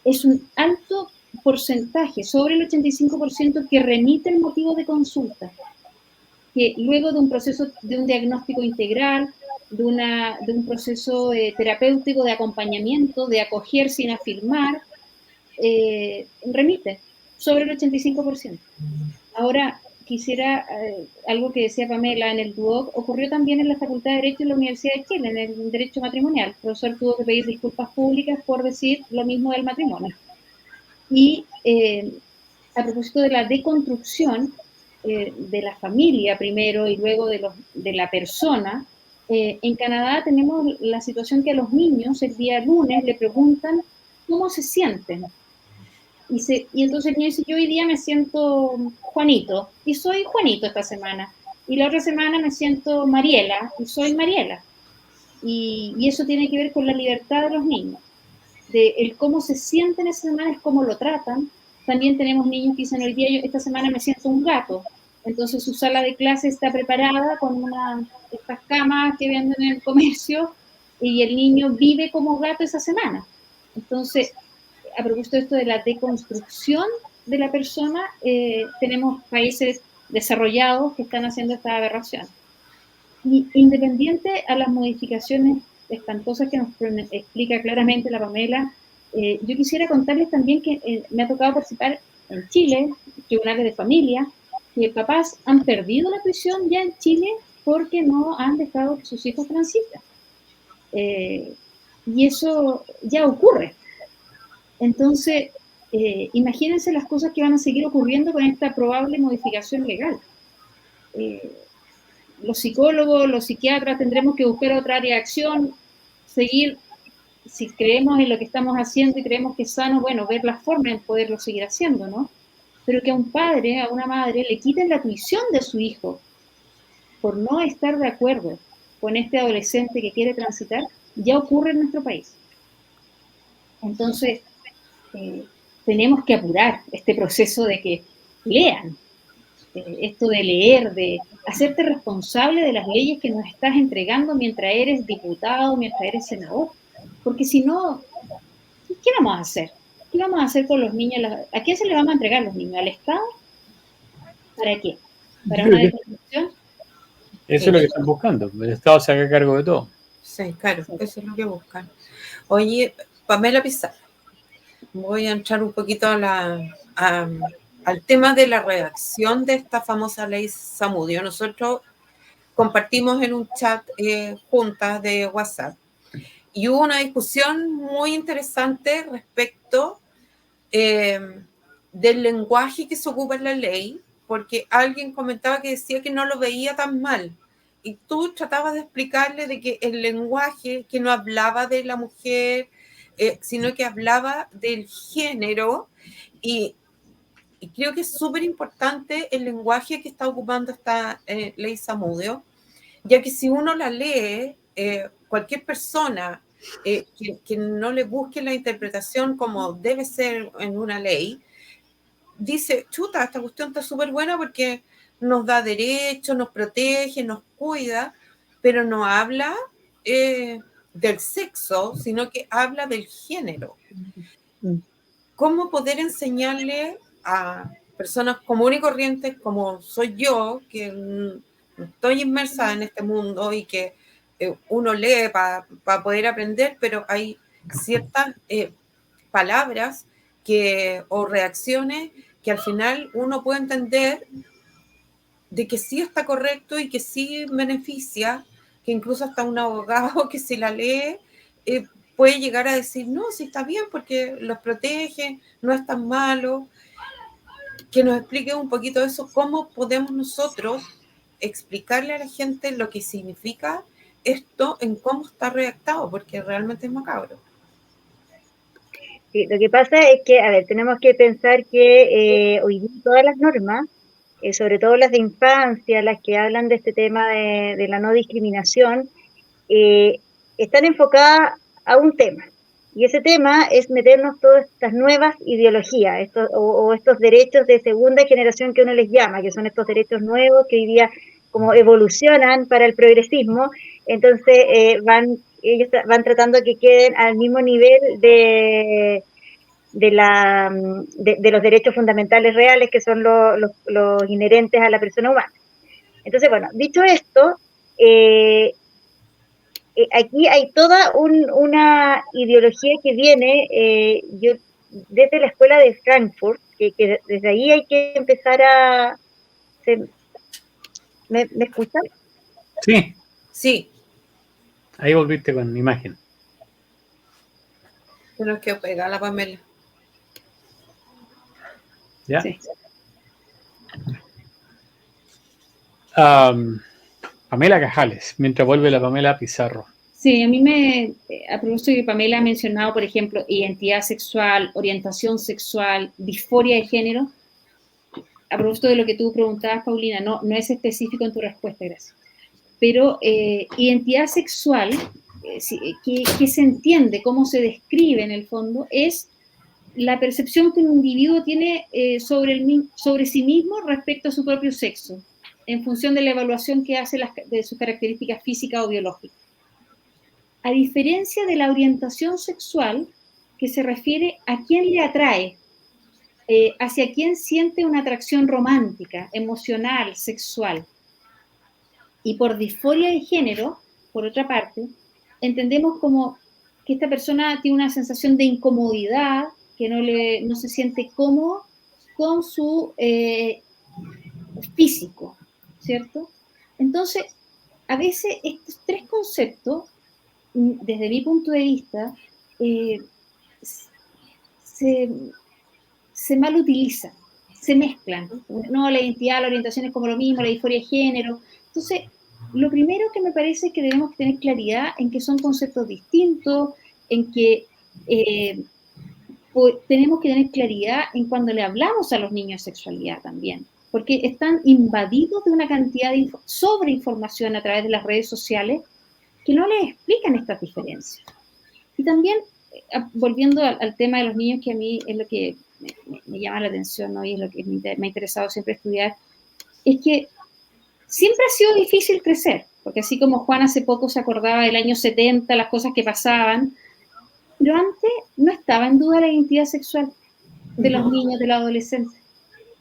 es un alto porcentaje, sobre el 85%, que remite el motivo de consulta, que luego de un proceso, de un diagnóstico integral, de un proceso terapéutico de acompañamiento, de acoger sin afirmar, remite sobre el 85%. Ahora, quisiera, algo que decía Pamela en el DUOC, ocurrió también en la Facultad de Derecho de la Universidad de Chile, en el Derecho Matrimonial. El profesor tuvo que pedir disculpas públicas por decir lo mismo del matrimonio. Y a propósito de la deconstrucción de la familia primero y luego de la persona, en Canadá tenemos la situación que a los niños el día lunes le preguntan cómo se sienten. Y entonces el niño dice, yo hoy día me siento Juanito, y soy Juanito esta semana. Y la otra semana me siento Mariela, y soy Mariela. Y eso tiene que ver con la libertad de los niños. De el cómo se sienten esa semana es cómo lo tratan. También tenemos niños que dicen, hoy día esta semana me siento un gato. Entonces su sala de clase está preparada con estas camas que venden en el comercio, y el niño vive como gato esa semana. Entonces, a propósito de esto de la deconstrucción de la persona, tenemos países desarrollados que están haciendo esta aberración. Y independiente a las modificaciones espantosas que nos explica claramente la Pamela, yo quisiera contarles también que me ha tocado participar en Chile, tribunales de familia, que papás han perdido la tuición ya en Chile porque no han dejado que sus hijos transiten. Y eso ya ocurre. Entonces, imagínense las cosas que van a seguir ocurriendo con esta probable modificación legal. Los psicólogos, los psiquiatras tendremos que buscar otra área de acción, seguir, si creemos en lo que estamos haciendo y creemos que es sano, bueno, ver la forma de poderlo seguir haciendo, ¿no? Pero que a un padre, a una madre, le quiten la tuición de su hijo por no estar de acuerdo con este adolescente que quiere transitar, ya ocurre en nuestro país. Entonces, tenemos que apurar este proceso de que lean, esto de leer, de hacerte responsable de las leyes que nos estás entregando mientras eres diputado, mientras eres senador. Porque si no, ¿qué vamos a hacer? ¿Qué vamos a hacer con los niños? ¿A quién se les vamos a entregar los niños? ¿Al Estado? ¿Para qué? ¿Para una deconstrucción? Eso es lo que están buscando. El Estado se haga cargo de todo. Sí, claro, eso es lo que buscan. Oye, Pamela Pizarro, voy a entrar un poquito al tema de la redacción de esta famosa ley Zamudio. Nosotros compartimos en un chat juntas de WhatsApp y hubo una discusión muy interesante respecto del lenguaje que se ocupa en la ley, porque alguien comentaba que decía que no lo veía tan mal. Y tú tratabas de explicarle de que el lenguaje que no hablaba de la mujer, sino que hablaba del género, y creo que es súper importante el lenguaje que está ocupando esta ley Zamudio, ya que si uno la lee, cualquier persona que no le busque la interpretación como debe ser en una ley, dice, chuta, esta cuestión está súper buena porque nos da derechos, nos protege, nos cuida, pero no habla del sexo, sino que habla del género. ¿Cómo poder enseñarle a personas comunes y corrientes como soy yo, que estoy inmersa en este mundo y que uno lee para poder aprender, pero hay ciertas palabras o reacciones que al final uno puede entender de que sí está correcto y que sí beneficia, que incluso hasta un abogado que si la lee puede llegar a decir, no, sí está bien porque los protege, no es tan malo. Que nos explique un poquito eso, cómo podemos nosotros explicarle a la gente lo que significa esto en cómo está redactado, porque realmente es macabro. Sí, lo que pasa es que, a ver, tenemos que pensar que hoy día todas las normas, sobre todo las de infancia, las que hablan de este tema de la no discriminación, están enfocadas a un tema. Y ese tema es meternos todas estas nuevas ideologías, o estos derechos de segunda generación que uno les llama, que son estos derechos nuevos que hoy día como evolucionan para el progresismo. Entonces ellos van tratando que queden al mismo nivel de los derechos fundamentales reales, que son los inherentes a la persona humana. Entonces, bueno, dicho esto, aquí hay toda una ideología que viene desde la escuela de Frankfurt, que desde ahí hay que empezar a... ¿Me escuchan? Sí. Sí. Ahí volviste con imagen. Tenemos que pegar la Pamela. ¿Ya? Sí. Pamela Cajales, mientras vuelve la Pamela Pizarro. Sí, a mí a propósito de que Pamela ha mencionado, por ejemplo, identidad sexual, orientación sexual, disforia de género, a propósito de lo que tú preguntabas, Paulina, no es específico en tu respuesta, gracias. Pero identidad sexual, que se entiende, cómo se describe en el fondo, es la percepción que un individuo tiene sobre sí mismo respecto a su propio sexo, en función de la evaluación que hace de sus características físicas o biológicas. A diferencia de la orientación sexual, que se refiere a quién le atrae, hacia quién siente una atracción romántica, emocional, sexual. Y por disforia de género, por otra parte, entendemos como que esta persona tiene una sensación de incomodidad, que no se siente cómodo con su físico, ¿cierto? Entonces, a veces estos tres conceptos, desde mi punto de vista, se mal utilizan, se mezclan. No, la identidad, la orientación es como lo mismo, la disforia de género. Entonces, lo primero que me parece es que debemos tener claridad en que son conceptos distintos, en que tenemos que tener claridad en cuando le hablamos a los niños de sexualidad también, porque están invadidos de una cantidad de sobreinformación a través de las redes sociales que no les explican estas diferencias. Y también, volviendo al tema de los niños, que a mí es lo que me llama la atención, ¿no? Y es lo que me ha interesado siempre estudiar, es que siempre ha sido difícil crecer, porque así como Juan hace poco se acordaba del año 70, las cosas que pasaban, pero antes no estaba en duda la identidad sexual de los niños, de los adolescentes.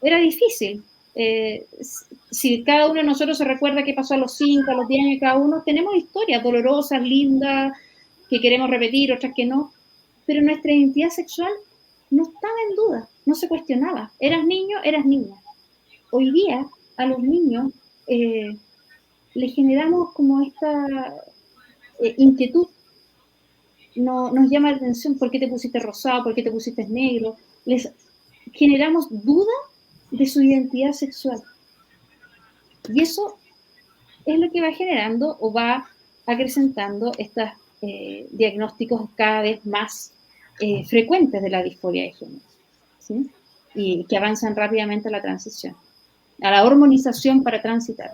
Era difícil. Si cada uno de nosotros se recuerda qué pasó a los 5, a los 10 años cada uno, tenemos historias dolorosas, lindas, que queremos repetir, otras que no, pero nuestra identidad sexual no estaba en duda, no se cuestionaba. Eras niño, eras niña. Hoy día a los niños les generamos como esta inquietud. Nos llama la atención por qué te pusiste rosado, por qué te pusiste negro. Les generamos duda de su identidad sexual. Y eso es lo que va generando o va acrecentando estos diagnósticos cada vez más frecuentes de la disforia de género, ¿sí? Y que avanzan rápidamente a la transición, a la hormonización para transitar.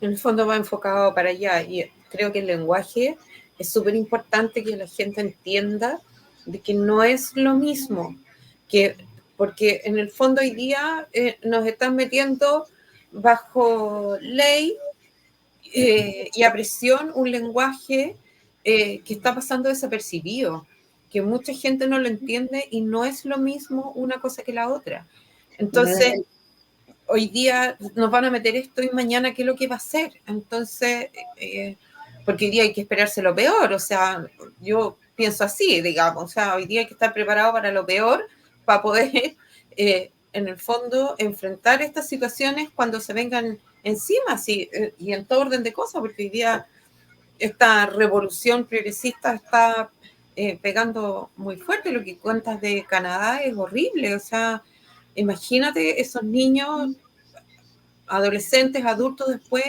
En el fondo va enfocado para allá y creo que el lenguaje es súper importante que la gente entienda de que no es lo mismo, porque en el fondo hoy día nos están metiendo bajo ley y a presión un lenguaje que está pasando desapercibido, que mucha gente no lo entiende y no es lo mismo una cosa que la otra. Entonces, hoy día nos van a meter esto y mañana qué es lo que va a hacer. Entonces, porque hoy día hay que esperarse lo peor, o sea, yo pienso así, digamos, o sea, hoy día hay que estar preparado para lo peor, para poder, en el fondo, enfrentar estas situaciones cuando se vengan encima, sí, y en todo orden de cosas, porque hoy día esta revolución progresista está pegando muy fuerte. Lo que cuentas de Canadá es horrible, o sea, imagínate esos niños, adolescentes, adultos después,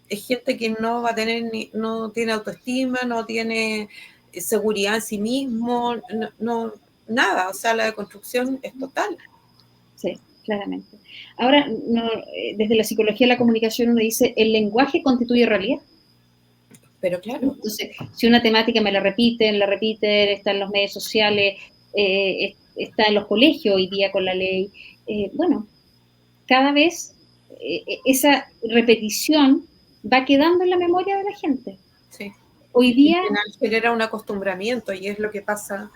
es gente que no va a tener, no tiene autoestima, no tiene seguridad en sí mismo, nada, o sea, la deconstrucción es total. Sí, claramente. Ahora, desde la psicología de la comunicación uno dice, el lenguaje constituye realidad. Pero claro. Entonces, si una temática me la repiten, está en los medios sociales, está en los colegios hoy día con la ley, bueno, cada vez esa repetición va quedando en la memoria de la gente. Sí. Hoy día... Al final genera un acostumbramiento y es lo que pasa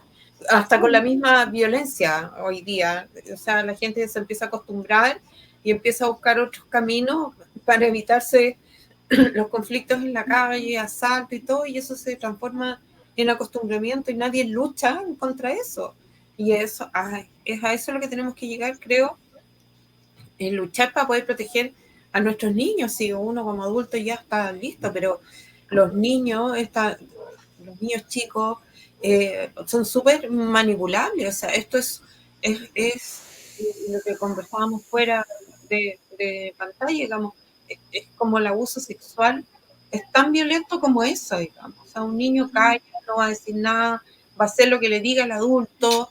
hasta con la misma violencia hoy día. O sea, la gente se empieza a acostumbrar y empieza a buscar otros caminos para evitarse los conflictos en la calle, asalto y todo, y eso se transforma en acostumbramiento y nadie lucha contra eso. Y eso, es a eso lo que tenemos que llegar, creo, en luchar para poder proteger a nuestros niños. Si uno como adulto ya está listo, pero los niños chicos son súper manipulables. O sea, esto es lo que conversábamos fuera de pantalla, digamos, es como el abuso sexual, es tan violento como eso, digamos. O sea, un niño calla, no va a decir nada, va a hacer lo que le diga el adulto,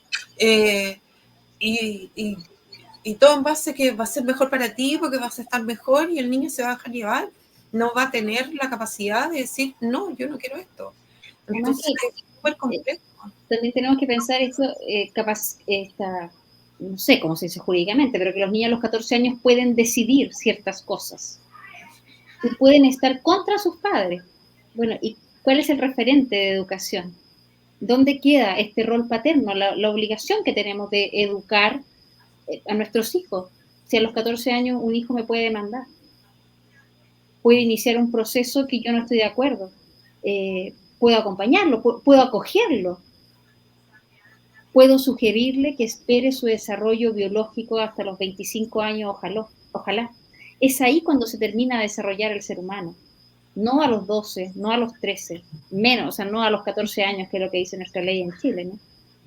y todo en base a que va a ser mejor para ti porque vas a estar mejor, y el niño se va a dejar llevar, no va a tener la capacidad de decir, no, yo no quiero esto. Entonces es súper complejo. También tenemos que pensar esto, no sé cómo se dice jurídicamente, pero que los niños a los 14 años pueden decidir ciertas cosas y pueden estar contra sus padres. Bueno, ¿y cuál es el referente de educación? ¿Dónde queda este rol paterno, la obligación que tenemos de educar a nuestros hijos? Si a los 14 años un hijo me puede demandar, puede iniciar un proceso que yo no estoy de acuerdo, puedo acompañarlo, puedo acogerlo, puedo sugerirle que espere su desarrollo biológico hasta los 25 años, ojalá. Es ahí cuando se termina de desarrollar el ser humano, no a los 12, no a los 13, menos, o sea, no a los 14 años, que es lo que dice nuestra ley en Chile, ¿no?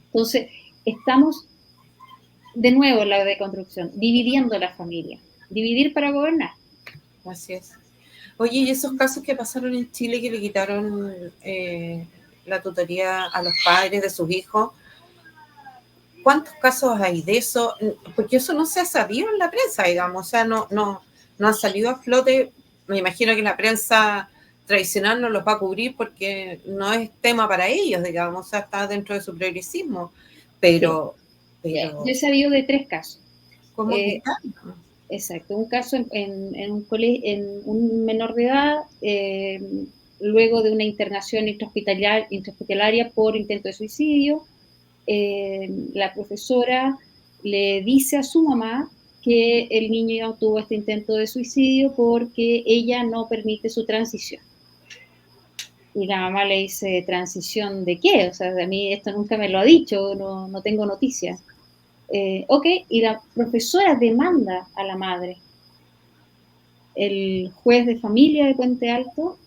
Entonces, estamos de nuevo en la deconstrucción, dividiendo la familia, dividir para gobernar. Así es. Oye, y esos casos que pasaron en Chile que le quitaron la tutoría a los padres de sus hijos, ¿cuántos casos hay de eso? Porque eso no se ha sabido en la prensa, digamos, o sea, no ha salido a flote. Me imagino que la prensa tradicional no los va a cubrir porque no es tema para ellos, digamos, o sea, está dentro de su progresismo, pero... Yo he sabido de 3 casos. ¿Cómo Exacto, un caso en un menor de edad, luego de una internación intrahospitalaria por intento de suicidio, la profesora le dice a su mamá que el niño tuvo este intento de suicidio porque ella no permite su transición. Y la mamá le dice, ¿transición de qué? O sea, a mí esto nunca me lo ha dicho, no tengo noticias. Ok, y la profesora demanda a la madre. El juez de familia de Puente Alto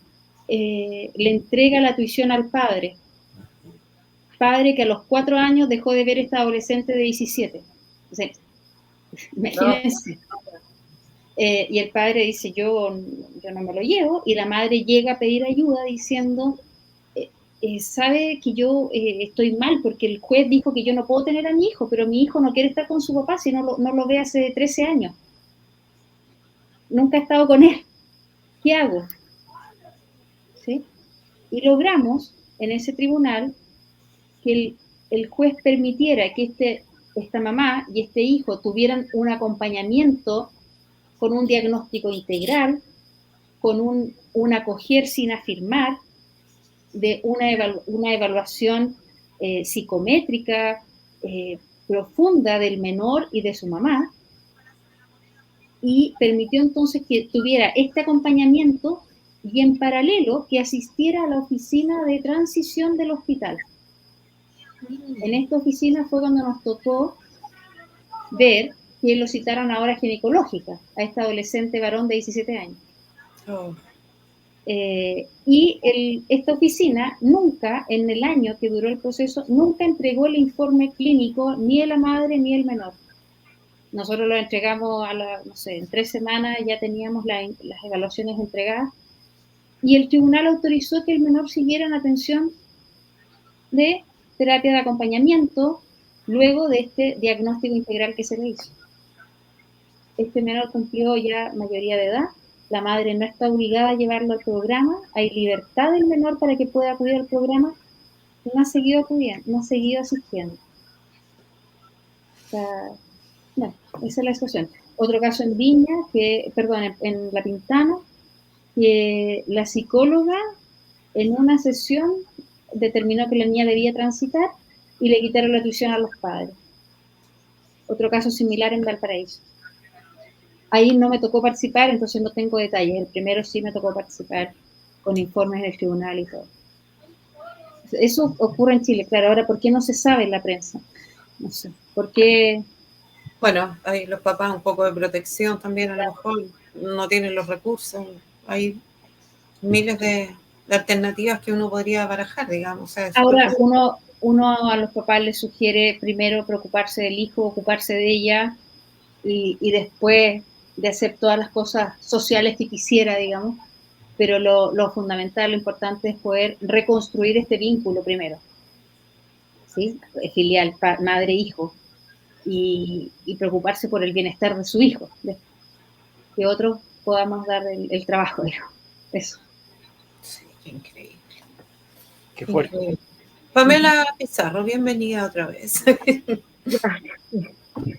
le entrega la tuición al padre que a los 4 años dejó de ver a esta adolescente de 17. O sea, imagínense. Y el padre dice, yo no me lo llevo, y la madre llega a pedir ayuda diciendo, sabe que yo estoy mal porque el juez dijo que yo no puedo tener a mi hijo, pero mi hijo no quiere estar con su papá si no lo ve hace 13 años. Nunca he estado con él. ¿Qué hago? ¿Sí? Y logramos en ese tribunal que el juez permitiera que esta mamá y este hijo tuvieran un acompañamiento con un diagnóstico integral, con un acoger sin afirmar, de una evaluación psicométrica profunda del menor y de su mamá, y permitió entonces que tuviera este acompañamiento y en paralelo que asistiera a la oficina de transición del hospital. En esta oficina fue cuando nos tocó ver que lo citaron a hora ginecológica, a este adolescente varón de 17 años. Oh. Esta oficina nunca, en el año que duró el proceso, nunca entregó el informe clínico ni de la madre ni del menor. Nosotros lo entregamos no sé, en 3 semanas ya teníamos las evaluaciones entregadas y el tribunal autorizó que el menor siguiera en atención de terapia de acompañamiento luego de este diagnóstico integral que se le hizo. Este menor cumplió ya mayoría de edad, la madre no está obligada a llevarlo al programa, hay libertad del menor para que pueda acudir al programa, y no ha seguido acudiendo, no ha seguido asistiendo. O sea, no, esa es la situación. Otro caso en Viña, en La Pintana, que la psicóloga en una sesión determinó que la niña debía transitar y le quitaron la tuición a los padres. Otro caso similar en Valparaíso. Ahí no me tocó participar, entonces no tengo detalles. El primero sí me tocó participar con informes del tribunal y todo. Eso ocurre en Chile, claro. Ahora, ¿por qué no se sabe en la prensa? No sé. ¿Por qué? Bueno, hay los papás un poco de protección también, a lo mejor no tienen los recursos. Hay miles de alternativas que uno podría barajar, digamos. O sea, ahora, uno a los papás les sugiere primero preocuparse del hijo, ocuparse de ella y después de hacer todas las cosas sociales que quisiera, digamos. Pero lo fundamental, lo importante es poder reconstruir este vínculo primero, ¿sí? Filial, madre-hijo, y preocuparse por el bienestar de su hijo, que otros podamos dar el trabajo, digamos. Eso. Sí, qué increíble. Qué fuerte. Increíble. Pamela Pizarro, bienvenida otra vez.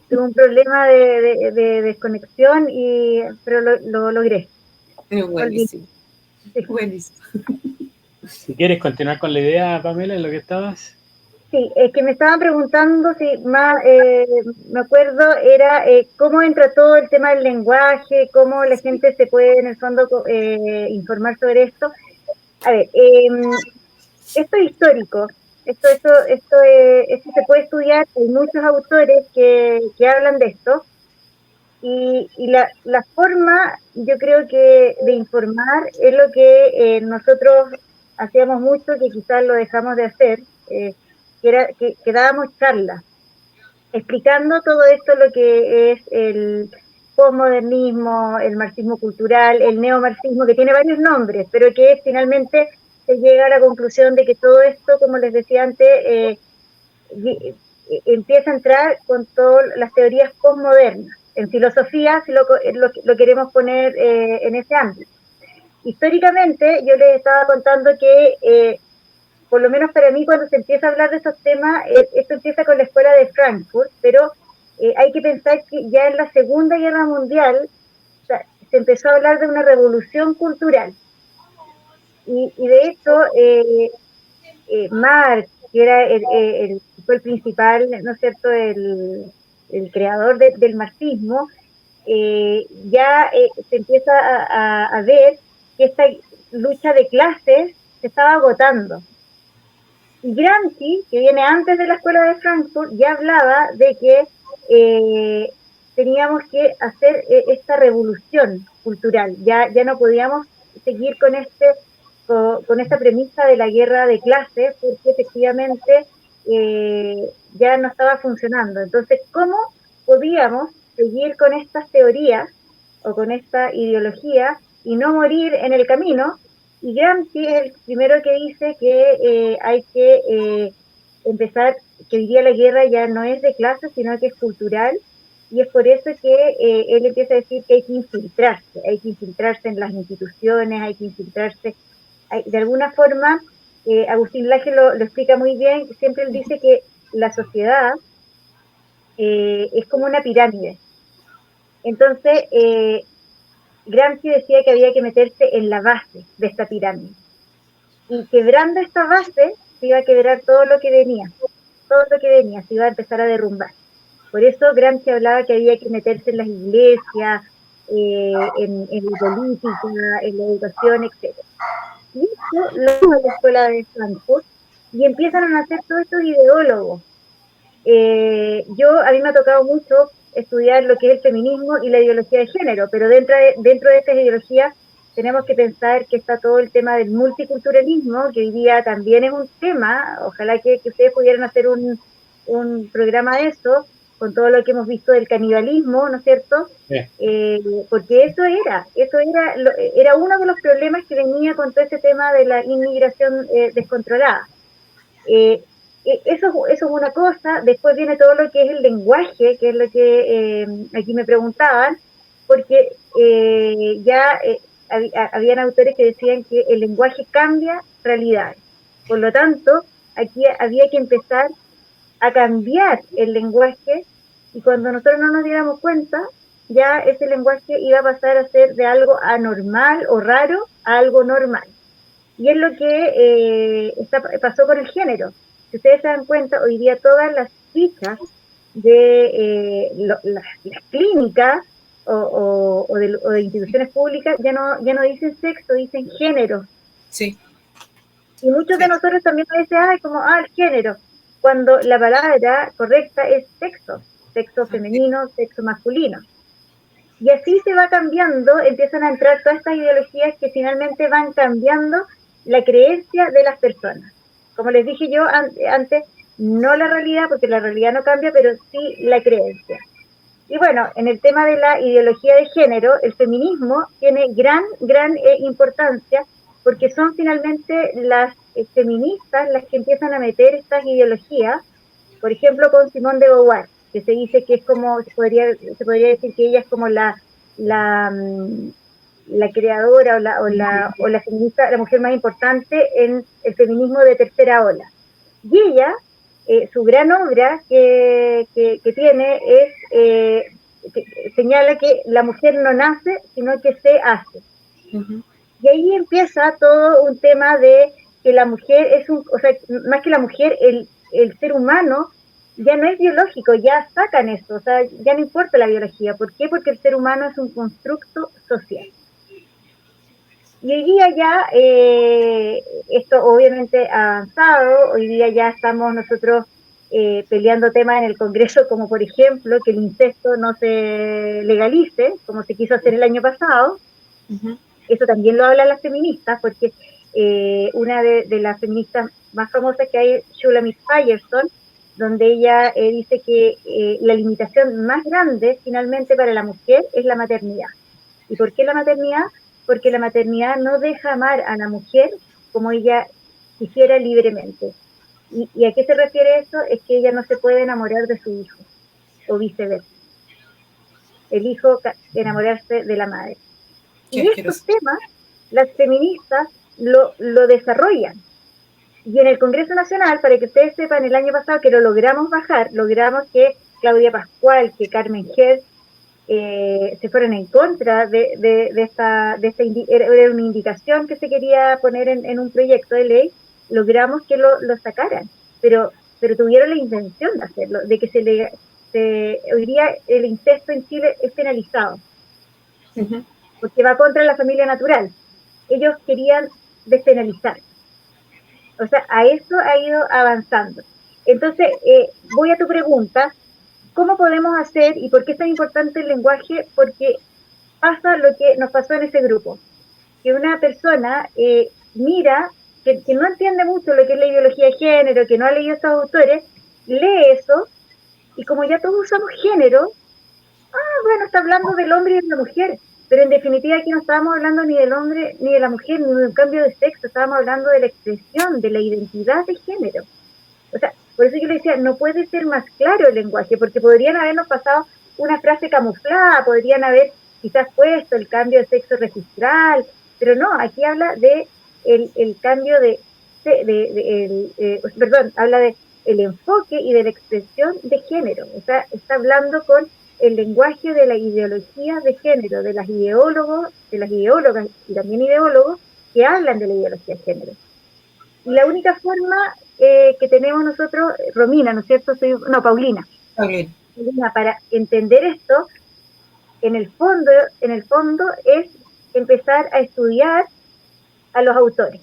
Tuve un problema de desconexión, pero lo logré. Buenísimo. Sí. Buenísimo. Si quieres continuar con la idea, Pamela, en lo que estabas. Sí, es que me estaban preguntando, si más me acuerdo, era cómo entra todo el tema del lenguaje, cómo la gente se puede, en el fondo, informar sobre esto. A ver, esto es histórico, esto se puede estudiar, hay muchos autores que hablan de esto, y la forma, yo creo que de informar es lo que nosotros hacíamos mucho, que quizás lo dejamos de hacer, que dábamos charlas, explicando todo esto, lo que es el posmodernismo, el marxismo cultural, el neomarxismo, que tiene varios nombres, pero que finalmente se llega a la conclusión de que todo esto, como les decía antes, empieza a entrar con todas las teorías posmodernas. En filosofía, si lo queremos poner en ese ámbito. Históricamente, yo les estaba contando que por lo menos para mí, cuando se empieza a hablar de estos temas, esto empieza con la escuela de Frankfurt, pero hay que pensar que ya en la Segunda Guerra Mundial, o sea, se empezó a hablar de una revolución cultural. Y de hecho, Marx, que fue el principal, ¿no es cierto?, el creador del marxismo, ya se empieza a ver que esta lucha de clases se estaba agotando. Y Gramsci, que viene antes de la escuela de Frankfurt, ya hablaba de que teníamos que hacer esta revolución cultural. Ya no podíamos seguir con esta premisa de la guerra de clases, porque efectivamente ya no estaba funcionando. Entonces, ¿cómo podíamos seguir con estas teorías o con esta ideología y no morir en el camino? Y Gramsci es el primero que dice que hay que empezar, que hoy día la guerra ya no es de clase, sino que es cultural, y es por eso que él empieza a decir que hay que infiltrarse en las instituciones, hay que infiltrarse, de alguna forma, Agustín Laje lo explica muy bien, siempre él dice que la sociedad es como una pirámide. Entonces, Gramsci decía que había que meterse en la base de esta pirámide. Y quebrando esta base, se iba a quebrar todo lo que venía se iba a empezar a derrumbar. Por eso Gramsci hablaba que había que meterse en las iglesias, en la política, en la educación, etc. Y esto lo vemos en la escuela de Frankfurt y empiezan a nacer todos estos ideólogos. A mí me ha tocado mucho estudiar lo que es el feminismo y la ideología de género, pero dentro de estas ideologías tenemos que pensar que está todo el tema del multiculturalismo, que hoy día también es un tema. Ojalá que ustedes pudieran hacer un programa de eso, con todo lo que hemos visto del canibalismo, ¿no es cierto? Sí. Porque era uno de los problemas que venía con todo ese tema de la inmigración descontrolada. Eso es una cosa. Después viene todo lo que es el lenguaje, que es lo que aquí me preguntaban, porque habían autores que decían que el lenguaje cambia realidades. Por lo tanto, aquí había que empezar a cambiar el lenguaje, y cuando nosotros no nos diéramos cuenta, ya ese lenguaje iba a pasar a ser de algo anormal o raro a algo normal. Y es lo que pasó con el género. Si ustedes se dan cuenta, hoy día todas las fichas de las clínicas o de instituciones públicas ya no dicen sexo, dicen género. Sí. Y muchos de nosotros también nos dicen, como, el género, cuando la palabra correcta es sexo femenino, sexo masculino. Y así se va cambiando, empiezan a entrar todas estas ideologías que finalmente van cambiando la creencia de las personas. Como les dije yo antes, no la realidad, porque la realidad no cambia, pero sí la creencia. Y bueno, en el tema de la ideología de género, el feminismo tiene gran importancia, porque son finalmente las feministas las que empiezan a meter estas ideologías, por ejemplo con Simone de Beauvoir, que se dice que es como, se podría decir que ella es como la creadora o la feminista, la mujer más importante en el feminismo de tercera ola. Y ella, su gran obra que tiene es, que señala que la mujer no nace, sino que se hace. Uh-huh. Y ahí empieza todo un tema de que la mujer más que la mujer, el ser humano ya no es biológico, ya sacan esto, o sea, ya no importa la biología. ¿Por qué? Porque el ser humano es un constructo social. Y hoy día ya, esto obviamente ha avanzado. Hoy día ya estamos nosotros peleando temas en el Congreso, como por ejemplo que el incesto no se legalice, como se quiso hacer el año pasado. Uh-huh. Eso también lo hablan las feministas, porque una de las feministas más famosas que hay, Shulamit Firestone, donde ella dice que la limitación más grande finalmente para la mujer es la maternidad. ¿Y por qué la maternidad? Porque la maternidad no deja amar a la mujer como ella quisiera libremente. ¿Y a qué se refiere eso? Es que ella no se puede enamorar de su hijo, o viceversa. El hijo enamorarse de la madre. Y estos temas, las feministas lo desarrollan. Y en el Congreso Nacional, para que ustedes sepan, el año pasado que lo logramos bajar, logramos que Claudia Pascual, que Carmen Hertz, se fueron en contra de esta era una indicación que se quería poner en un proyecto de ley. Logramos que lo sacaran, pero tuvieron la intención de hacerlo, de que hoy día el incesto en Chile es penalizado, uh-huh, porque va contra la familia natural. Ellos querían despenalizar. O sea, a eso ha ido avanzando. Entonces, voy a tu pregunta, ¿cómo podemos hacer y por qué es tan importante el lenguaje? Porque pasa lo que nos pasó en ese grupo, que una persona mira, que no entiende mucho lo que es la ideología de género, que no ha leído estos autores, lee eso, y como ya todos usamos género, bueno, está hablando del hombre y de la mujer, pero en definitiva aquí no estábamos hablando ni del hombre ni de la mujer, ni de un cambio de sexo, estábamos hablando de la expresión, de la identidad de género. O sea, por eso yo le decía, no puede ser más claro el lenguaje, porque podrían habernos pasado una frase camuflada, podrían haber quizás puesto el cambio de sexo registral, pero no, aquí habla de el cambio habla de el enfoque y de la expresión de género. O sea, está hablando con el lenguaje de la ideología de género, de las ideólogas y también ideólogos que hablan de la ideología de género. Y la única forma que tenemos nosotros, Romina, ¿no es cierto? Paulina. Okay. Paulina, para entender esto, en el fondo es empezar a estudiar a los autores,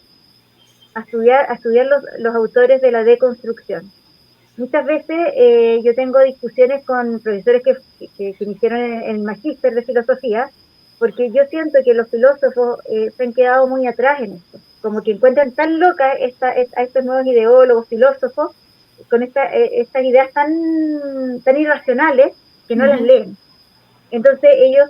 a estudiar los autores de la deconstrucción. Muchas veces yo tengo discusiones con profesores que me hicieron en el magíster de filosofía, porque yo siento que los filósofos se han quedado muy atrás en esto, como que encuentran tan locas a estos nuevos ideólogos, filósofos, con estas ideas tan irracionales que no las leen. Entonces ellos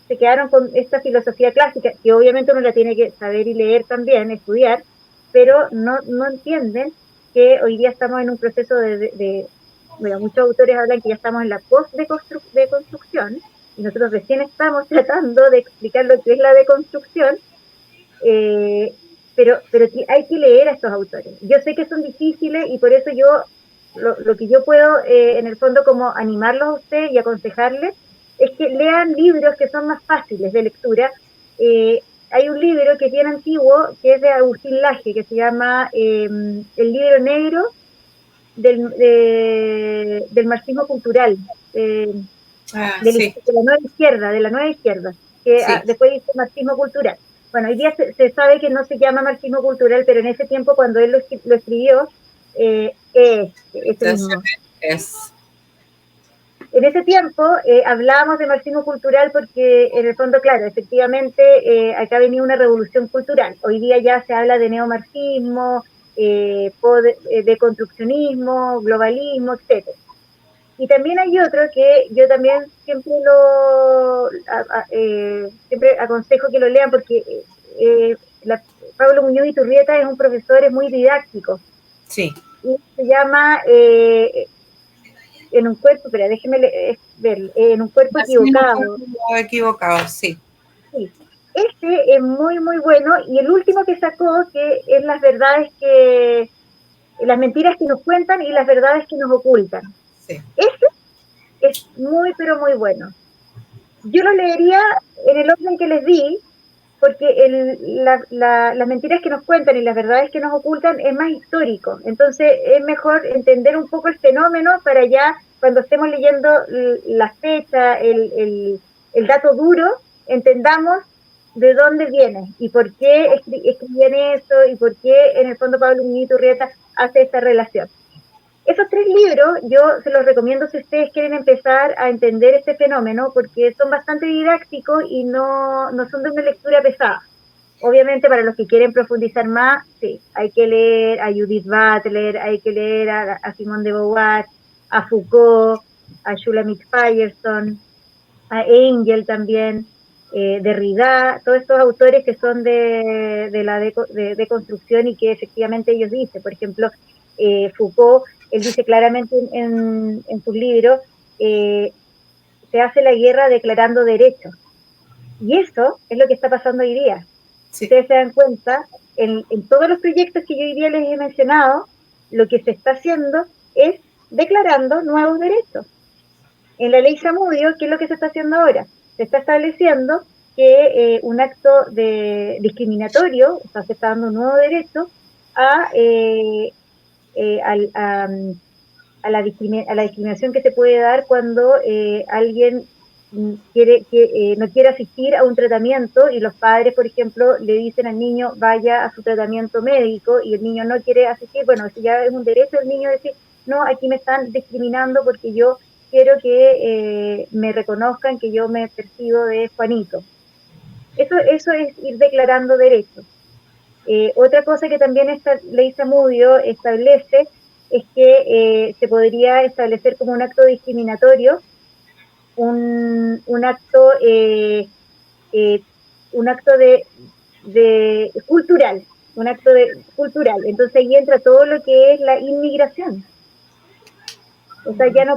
se quedaron con esta filosofía clásica, que obviamente uno la tiene que saber y leer también, estudiar, pero no entienden que hoy día estamos en un proceso bueno, muchos autores hablan que ya estamos en la post-deconstrucción, y nosotros recién estamos tratando de explicar lo que es la deconstrucción, pero hay que leer a estos autores. Yo sé que son difíciles y por eso lo que yo puedo, en el fondo, como animarlos a ustedes y aconsejarles, es que lean libros que son más fáciles de lectura. Hay un libro que es bien antiguo, que es de Agustín Laje, que se llama El libro negro del marxismo cultural, de la nueva izquierda, que después dice marxismo cultural. Bueno, hoy día se sabe que no se llama marxismo cultural, pero en ese tiempo, cuando él lo escribió, ese mismo. En ese tiempo hablábamos de marxismo cultural porque, en el fondo, claro, efectivamente, acá venía una revolución cultural. Hoy día ya se habla de neomarxismo, de construccionismo, globalismo, etc. Y también hay otro que yo también siempre siempre aconsejo que lo lean porque Pablo Muñoz Iturrieta es un profesor, es muy didáctico. Sí. Y se llama En un cuerpo, pero déjeme ver, En un cuerpo equivocado, sí. Sí. Este es muy, muy bueno, y el último que sacó, que es las mentiras que nos cuentan y las verdades que nos ocultan. Sí. Ese es muy, pero muy bueno. Yo lo leería en el orden que les di, porque las mentiras que nos cuentan y las verdades que nos ocultan es más histórico. Entonces es mejor entender un poco el fenómeno para ya, cuando estemos leyendo la fecha, el dato duro, entendamos de dónde viene y por qué escribían eso y por qué en el fondo Pablo Muñoz Iturrieta hace esta relación. Esos 3 libros yo se los recomiendo si ustedes quieren empezar a entender este fenómeno, porque son bastante didácticos y no son de una lectura pesada. Obviamente, para los que quieren profundizar más, sí, hay que leer a Judith Butler, hay que leer a Simone de Beauvoir, a Foucault, a Shulamit Firestone, a Engel también, Derrida, todos estos autores que son de la deconstrucción y que efectivamente ellos dicen. Por ejemplo, Foucault, él dice claramente en sus libros, se hace la guerra declarando derechos. Y eso es lo que está pasando hoy día. Sí. Ustedes se dan cuenta, en todos los proyectos que yo hoy día les he mencionado, lo que se está haciendo es declarando nuevos derechos. En la ley Zamudio, ¿qué es lo que se está haciendo ahora? Se está estableciendo que un acto discriminatorio, o sea, se está dando un nuevo derecho a la discriminación que se puede dar cuando alguien no quiere asistir a un tratamiento y los padres, por ejemplo, le dicen al niño vaya a su tratamiento médico y el niño no quiere asistir. Bueno, eso ya es un derecho del niño decir, no, aquí me están discriminando porque yo quiero que me reconozcan que yo me percibo de Juanito. Eso es ir declarando derechos. Otra cosa que también esta ley Zamudio establece es que se podría establecer como un acto discriminatorio un acto de cultural, cultural. Entonces ahí entra todo lo que es la inmigración. O sea, ya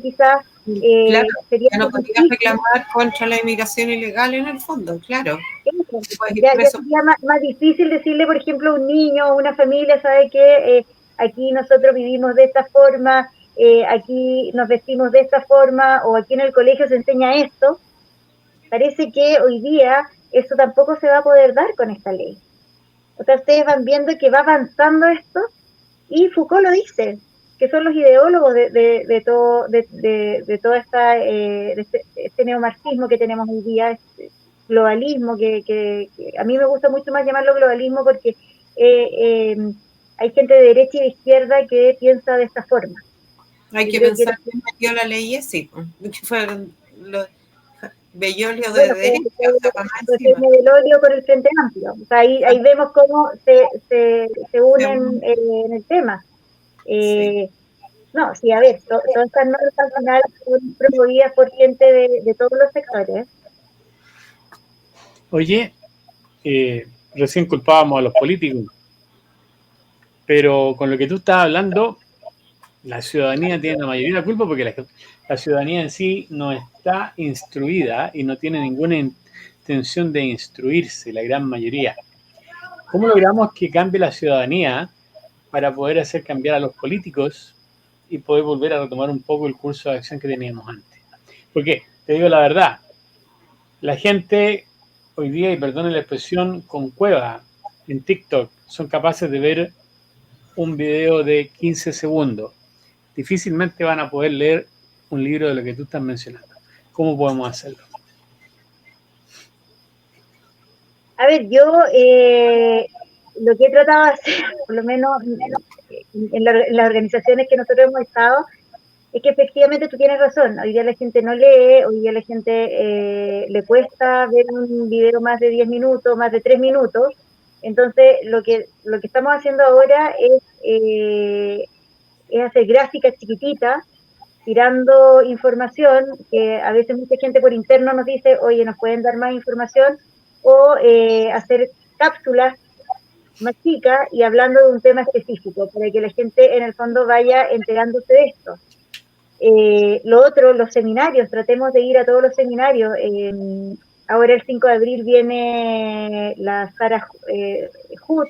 quizás claro, sería ya no podrías reclamar contra la inmigración ilegal en el fondo, claro. Ya sería más difícil decirle, por ejemplo, a un niño o una familia, sabe que aquí nosotros vivimos de esta forma, aquí nos vestimos de esta forma, o aquí en el colegio se enseña esto. Parece que hoy día eso tampoco se va a poder dar con esta ley. O sea, ustedes van viendo que va avanzando esto, y Foucault lo dice. que son los ideólogos de todo este neomarxismo que tenemos hoy día, este globalismo, que a mí me gusta mucho más llamarlo globalismo porque hay gente de derecha y de izquierda que piensa de esta forma. Hay que pensar que metió la ley, sí, que fueron los Bellolio de derecha, o sea, para más encima. Bellolio con el Frente Amplio. O sea, ahí vemos cómo se unen en el tema. Sí. No, sí, a ver, todas estas normas al final son promovidas por gente de todos los sectores. Oye, recién culpábamos a los políticos, pero con lo que tú estás hablando, la ciudadanía tiene la mayoría de la culpa porque la ciudadanía en sí no está instruida y no tiene ninguna intención de instruirse, la gran mayoría. ¿Cómo logramos que cambie la ciudadanía para poder hacer cambiar a los políticos y poder volver a retomar un poco el curso de acción que teníamos antes? Porque, te digo la verdad, la gente hoy día, y perdone la expresión, con cueva en TikTok, son capaces de ver un video de 15 segundos. Difícilmente van a poder leer un libro de lo que tú estás mencionando. ¿Cómo podemos hacerlo? A ver, yo lo que he tratado de hacer, por lo menos en las organizaciones que nosotros hemos estado, es que efectivamente tú tienes razón. Hoy día la gente no lee, hoy día la gente le cuesta ver un video más de 10 minutos, más de 3 minutos. Entonces, lo que estamos haciendo ahora es hacer gráficas chiquititas, tirando información, que a veces mucha gente por interno nos dice, oye, ¿nos pueden dar más información? O hacer cápsulas más chicas y hablando de un tema específico, para que la gente en el fondo vaya enterándose de esto. Lo otro, los seminarios, tratemos de ir a todos los seminarios. Ahora el 5 de abril viene la Sarah Hutt,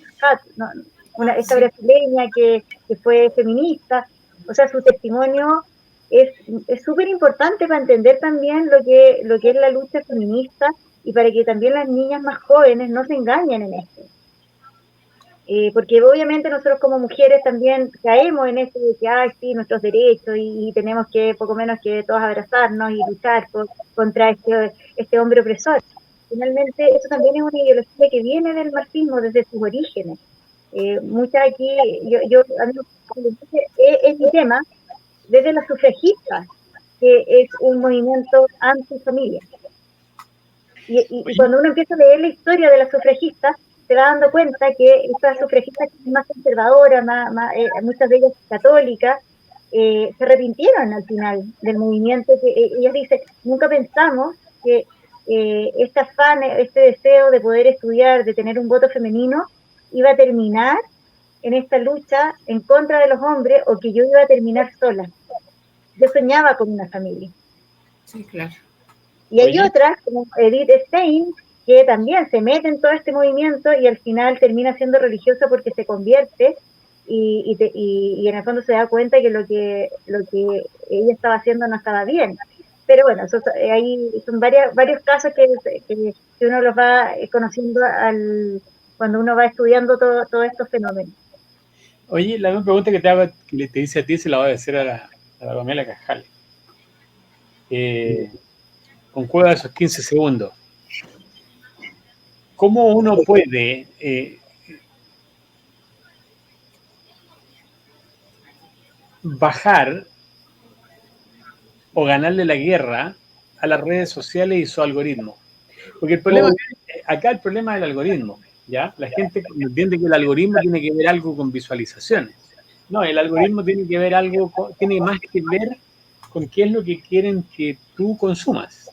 esta brasileña que fue feminista. O sea, su testimonio es súper importante para entender también lo que es la lucha feminista y para que también las niñas más jóvenes no se engañen en esto. Porque obviamente nosotros como mujeres también caemos en esto de que, ay, sí, nuestros derechos y tenemos que, poco menos que todos abrazarnos y luchar contra este hombre opresor. Finalmente, eso también es una ideología que viene del marxismo desde sus orígenes. Muchas aquí, a mí es mi tema, desde las sufragistas, que es un movimiento antifamilia. Y cuando uno empieza a leer la historia de las sufragistas, se va dando cuenta que estas sufragistas más conservadoras, muchas de ellas católicas, se arrepintieron al final del movimiento, que ellas dicen, nunca pensamos que este afán, este deseo de poder estudiar, de tener un voto femenino, iba a terminar en esta lucha en contra de los hombres o que yo iba a terminar sola. Yo soñaba con una familia. Sí, claro. Y hay otras, como Edith Stein, que también se mete en todo este movimiento y al final termina siendo religiosa porque se convierte y en el fondo se da cuenta que lo que ella estaba haciendo no estaba bien. Pero bueno, ahí son varios casos que uno los va conociendo cuando uno va estudiando todos estos fenómenos. Oye, la misma pregunta que te hago, que te dice a ti, se la voy a hacer a la Pamela Cajal. Con cueva de esos 15 segundos. ¿Cómo uno puede bajar o ganarle la guerra a las redes sociales y su algoritmo? Porque el problema, acá el problema es el algoritmo, ¿ya? La gente entiende que el algoritmo tiene que ver algo con visualizaciones. No, el algoritmo tiene que ver algo, tiene más que ver con qué es lo que quieren que tú consumas.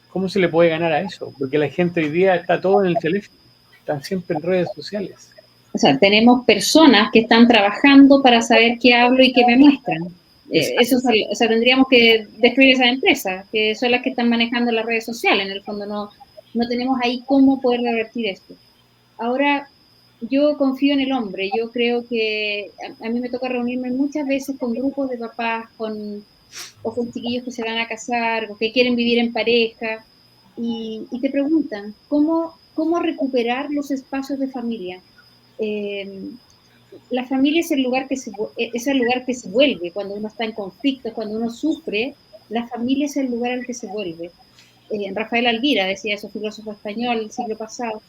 ¿Cómo se le puede ganar a eso? Porque la gente hoy día está todo en el teléfono, están siempre en redes sociales. O sea, tenemos personas que están trabajando para saber qué hablo y qué me muestran. O sea, tendríamos que destruir esas empresas, que son las que están manejando las redes sociales. En el fondo no tenemos ahí cómo poder revertir esto. Ahora, yo confío en el hombre. Yo creo que a mí me toca reunirme muchas veces con grupos de papás, o con chiquillos que se van a casar, o que quieren vivir en pareja, y te preguntan, ¿cómo recuperar los espacios de familia? la familia es el lugar es el lugar que se vuelve cuando uno está en conflicto, cuando uno sufre. La familia es el lugar al que se vuelve. Rafael Alvira decía eso, filósofo español del siglo pasado.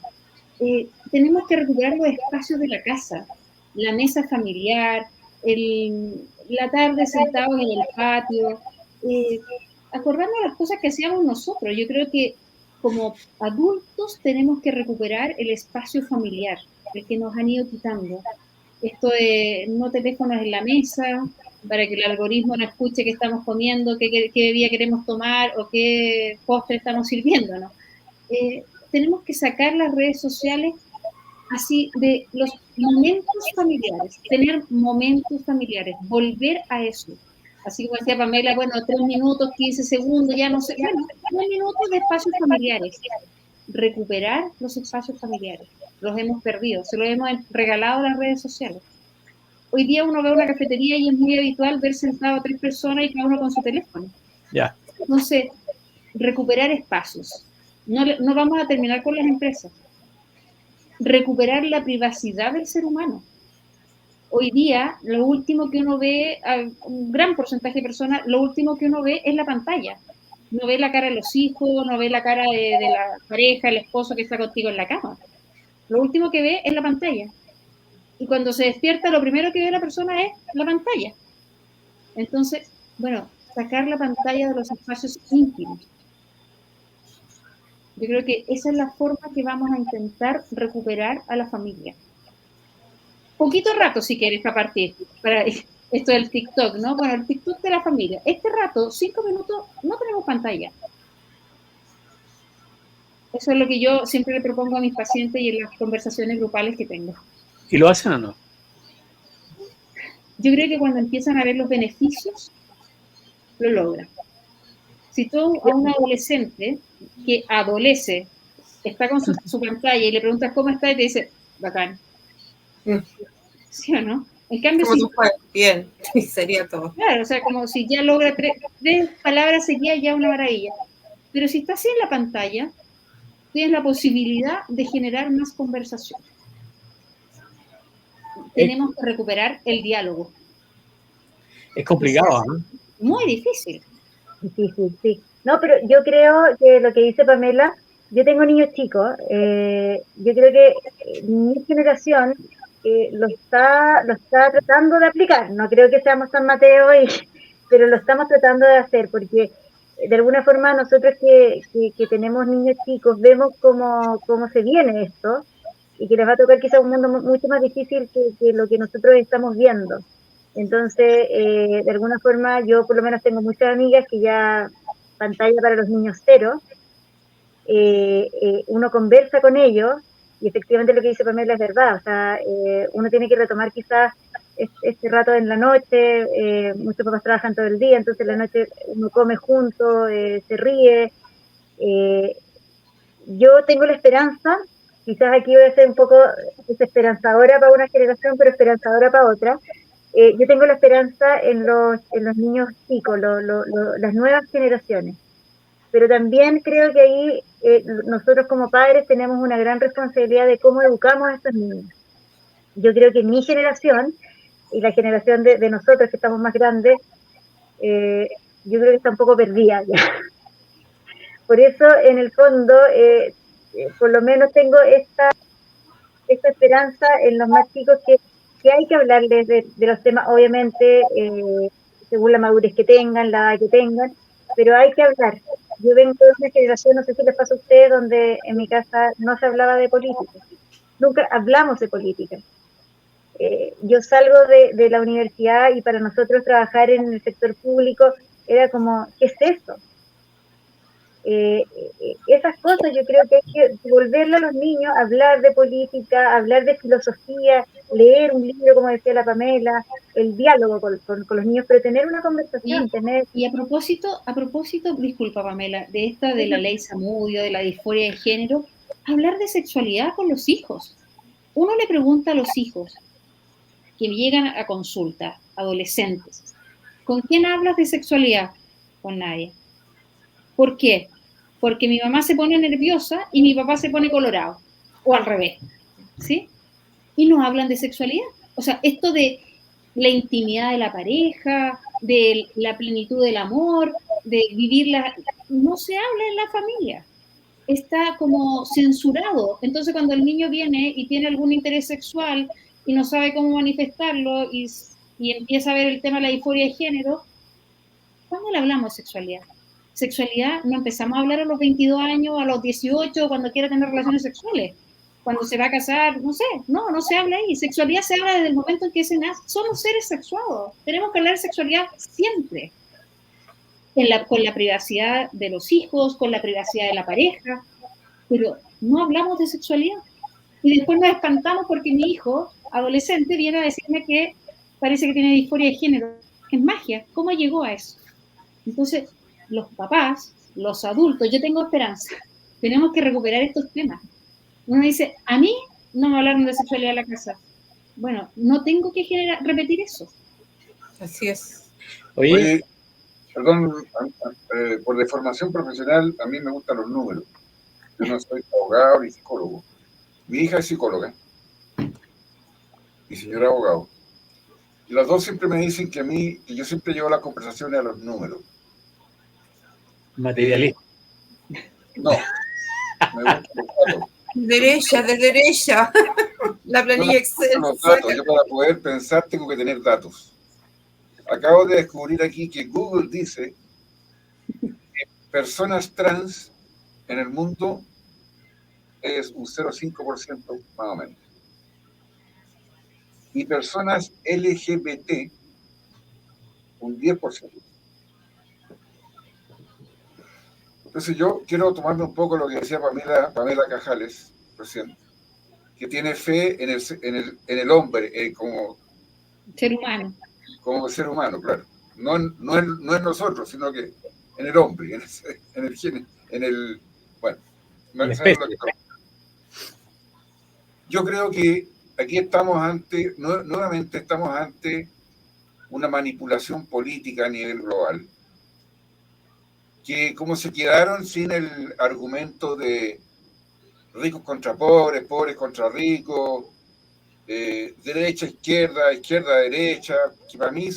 Tenemos que recuperar los espacios de la casa, la mesa familiar, la tarde sentados en el patio, acordarnos de las cosas que hacíamos nosotros. Yo creo que como adultos tenemos que recuperar el espacio familiar, el que nos han ido quitando. Esto de no teléfonos en la mesa, para que el algoritmo no escuche qué estamos comiendo, qué bebida queremos tomar o qué postre estamos sirviendo, ¿no? Tenemos que sacar las redes sociales así de los momentos familiares, tener momentos familiares, volver a eso. Así como decía Pamela, bueno, 3 minutos, 15 segundos, ya no sé, bueno, 3 minutos de espacios familiares. Recuperar los espacios familiares. Los hemos perdido, se los hemos regalado a las redes sociales. Hoy día uno ve una cafetería y es muy habitual ver sentado a 3 personas y cada uno con su teléfono. Ya. Entonces, recuperar espacios. No vamos a terminar con las empresas. Recuperar la privacidad del ser humano. Hoy día, lo último que uno ve, un gran porcentaje de personas, lo último que uno ve es la pantalla. No ve la cara de los hijos, no ve la cara de la pareja, el esposo que está contigo en la cama. Lo último que ve es la pantalla. Y cuando se despierta, lo primero que ve la persona es la pantalla. Entonces, bueno, sacar la pantalla de los espacios íntimos. Yo creo que esa es la forma que vamos a intentar recuperar a la familia. Poquito rato, si quieres, a partir para esto del TikTok, ¿no? Bueno, el TikTok de la familia. Este rato, 5 minutos, no tenemos pantalla. Eso es lo que yo siempre le propongo a mis pacientes y en las conversaciones grupales que tengo. ¿Y lo hacen o no? Yo creo que cuando empiezan a ver los beneficios, lo logran. Si tú a un adolescente que adolece, está con su pantalla y le preguntas cómo está y te dice, bacán. ¿Sí o no? En cambio, como si fuera bien, sería todo. Claro, o sea, como si ya logra 3 palabras seguidas, ya una maravilla. Pero si está así en la pantalla, tienes la posibilidad de generar más conversación. Tenemos que recuperar el diálogo. Es complicado, ¿no? Muy difícil. Difícil, sí. No, pero yo creo que lo que dice Pamela, yo tengo niños chicos, yo creo que mi generación lo está tratando de aplicar. No creo que seamos San Mateo, pero lo estamos tratando de hacer, porque de alguna forma nosotros que tenemos niños chicos vemos cómo se viene esto y que les va a tocar quizás un mundo mucho más difícil que lo que nosotros estamos viendo. Entonces, de alguna forma, yo por lo menos tengo muchas amigas que ya pantalla para los niños 0, uno conversa con ellos y efectivamente lo que dice Pamela es verdad, o sea, uno tiene que retomar quizás este rato en la noche, muchos papás trabajan todo el día, entonces en la noche uno come juntos, se ríe. Yo tengo la esperanza, quizás aquí voy a ser un poco desesperanzadora para una generación, pero esperanzadora para otra. Yo tengo la esperanza en los niños chicos, las nuevas generaciones. Pero también creo que ahí nosotros como padres tenemos una gran responsabilidad de cómo educamos a estos niños. Yo creo que mi generación y la generación de nosotros que estamos más grandes, yo creo que está un poco perdida ya. Por eso, en el fondo, por lo menos tengo esta esperanza en los más chicos que hay que hablarles de los temas, obviamente, según la madurez que tengan, la edad que tengan, pero hay que hablar. Yo vengo de una generación, no sé si les pasa a ustedes, donde en mi casa no se hablaba de política. Nunca hablamos de política. Yo salgo de la universidad y para nosotros trabajar en el sector público era como, ¿qué es eso? Esas cosas yo creo que hay que devolverle a los niños, hablar de política, hablar de filosofía, leer un libro, como decía la Pamela, el diálogo con los niños, pero tener una conversación, Y a propósito, disculpa Pamela, de la ley Zamudio, de la disforia de género, hablar de sexualidad con los hijos. Uno le pregunta a los hijos que llegan a consulta, adolescentes, ¿con quién hablas de sexualidad? Con nadie. ¿Por qué? Porque mi mamá se pone nerviosa y mi papá se pone colorado, o al revés, ¿sí? Y no hablan de sexualidad. O sea, esto de la intimidad de la pareja, de la plenitud del amor, de vivirla, no se habla en la familia. Está como censurado. Entonces, cuando el niño viene y tiene algún interés sexual y no sabe cómo manifestarlo y empieza a ver el tema de la disforia de género, ¿cuándo le hablamos de sexualidad? Sexualidad no empezamos a hablar a los 22 años, a los 18, cuando quiera tener relaciones sexuales. Cuando se va a casar, no sé, no se habla ahí. Sexualidad se habla desde el momento en que se nace. Somos seres sexuados. Tenemos que hablar de sexualidad siempre. Con la privacidad de los hijos, con la privacidad de la pareja, pero no hablamos de sexualidad. Y después nos espantamos porque mi hijo, adolescente, viene a decirme que parece que tiene disforia de género. Es magia. ¿Cómo llegó a eso? Entonces, los papás, los adultos, yo tengo esperanza. Tenemos que recuperar estos temas. Uno dice, a mí no me hablaron de sexualidad en la casa. Bueno, no tengo que repetir eso. Así es. Oye, perdón, por deformación profesional, a mí me gustan los números. Yo no soy abogado ni psicólogo. Mi hija es psicóloga y señor abogado. Y las dos siempre me dicen que yo siempre llevo las conversaciones a los números. Materialista. No, me gustan los datos. De derecha. La planilla Excel. Los datos. Yo para poder pensar tengo que tener datos. Acabo de descubrir aquí que Google dice que personas trans en el mundo es un 0,5% más o menos. Y personas LGBT, un 10%. Entonces yo quiero tomarme un poco lo que decía Pamela Cajales recién, que tiene fe en el hombre como Ser humano. Como ser humano, claro. No en nosotros, sino que en el hombre, bueno, yo creo que aquí nuevamente estamos ante una manipulación política a nivel global, que como se quedaron sin el argumento de ricos contra pobres, pobres contra ricos, derecha, izquierda, izquierda, derecha, que para mí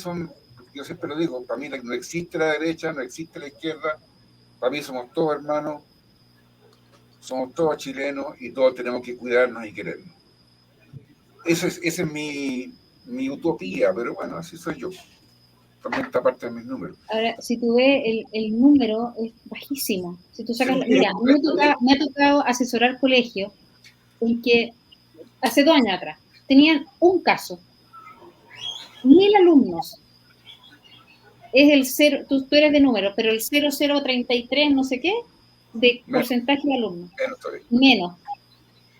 yo siempre lo digo, para mí no existe la derecha, no existe la izquierda, para mí somos todos hermanos, somos todos chilenos y todos tenemos que cuidarnos y querernos. Esa es mi utopía, pero bueno, así soy yo. También está parte de mis números. Ahora, si tú ves, el número es bajísimo. Si tú sacas, mira, me ha tocado asesorar colegios en que hace 2 años atrás tenían un caso, 1000 alumnos. Es el 0, tú eres de números, pero el 0,033 no sé qué de porcentaje de alumnos. Menos.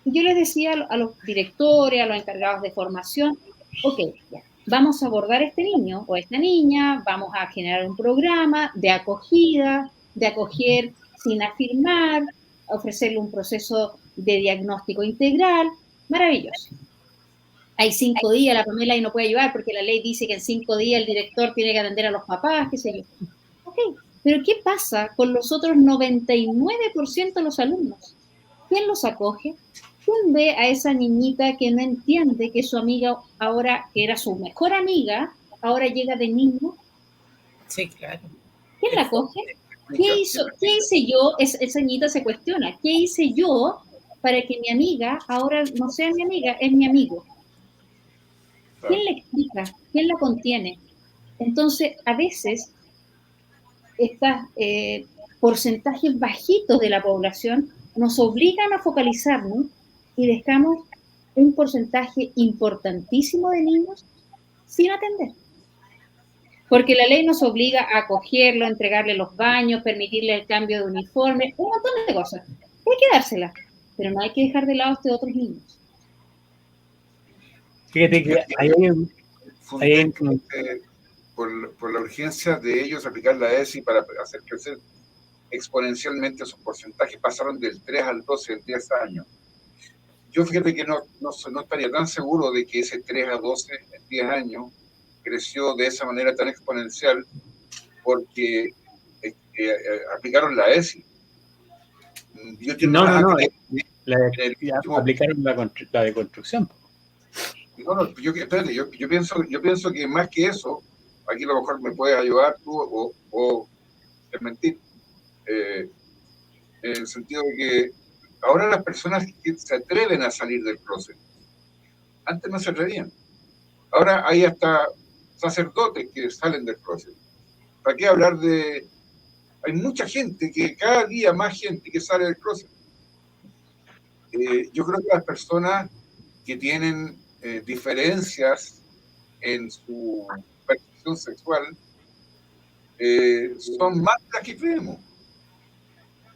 Y yo les decía a los directores, a los encargados de formación, ok, ya, vamos a abordar a este niño o a esta niña, vamos a generar un programa de acogida, de acoger sin afirmar, ofrecerle un proceso de diagnóstico integral, maravilloso. Hay 5 días, la Pamela ahí no puede ayudar porque la ley dice que en 5 días el director tiene que atender a los papás, qué sé yo. Ok, pero ¿qué pasa con los otros 99% de los alumnos? ¿Quién los acoge? ¿Quién ve a esa niñita que no entiende que su amiga ahora, que era su mejor amiga, ahora llega de niño? Sí, claro. ¿Quién la acoge? ¿Qué hice yo? Esa niñita se cuestiona. ¿Qué hice yo para que mi amiga ahora no sea mi amiga, es mi amigo? ¿Quién le explica? ¿Quién la contiene? Entonces, a veces, estos porcentajes bajitos de la población nos obligan a focalizarnos y dejamos un porcentaje importantísimo de niños sin atender. Porque la ley nos obliga a acogerlo, a entregarle los baños, permitirle el cambio de uniforme, un montón de cosas. Hay que dárselas, pero no hay que dejar de lado a estos otros niños. Fíjate que por la urgencia de ellos aplicar la ESI para hacer crecer exponencialmente sus porcentajes, pasaron del 3 al 12 en 10 años. Yo fíjate que no estaría tan seguro de que ese 3 a 12 en 10 años creció de esa manera tan exponencial porque aplicaron la ESI. Aplicaron la de construcción. No, espérate, yo pienso que más que eso, aquí a lo mejor me puedes ayudar tú o desmentir, en el sentido de que ahora las personas que se atreven a salir del closet, antes no se atrevían. Ahora hay hasta sacerdotes que salen del closet. ¿Para qué hablar de...? Hay mucha gente, cada día más gente que sale del closet. Yo creo que las personas que tienen diferencias en su percepción sexual son más las que creemos.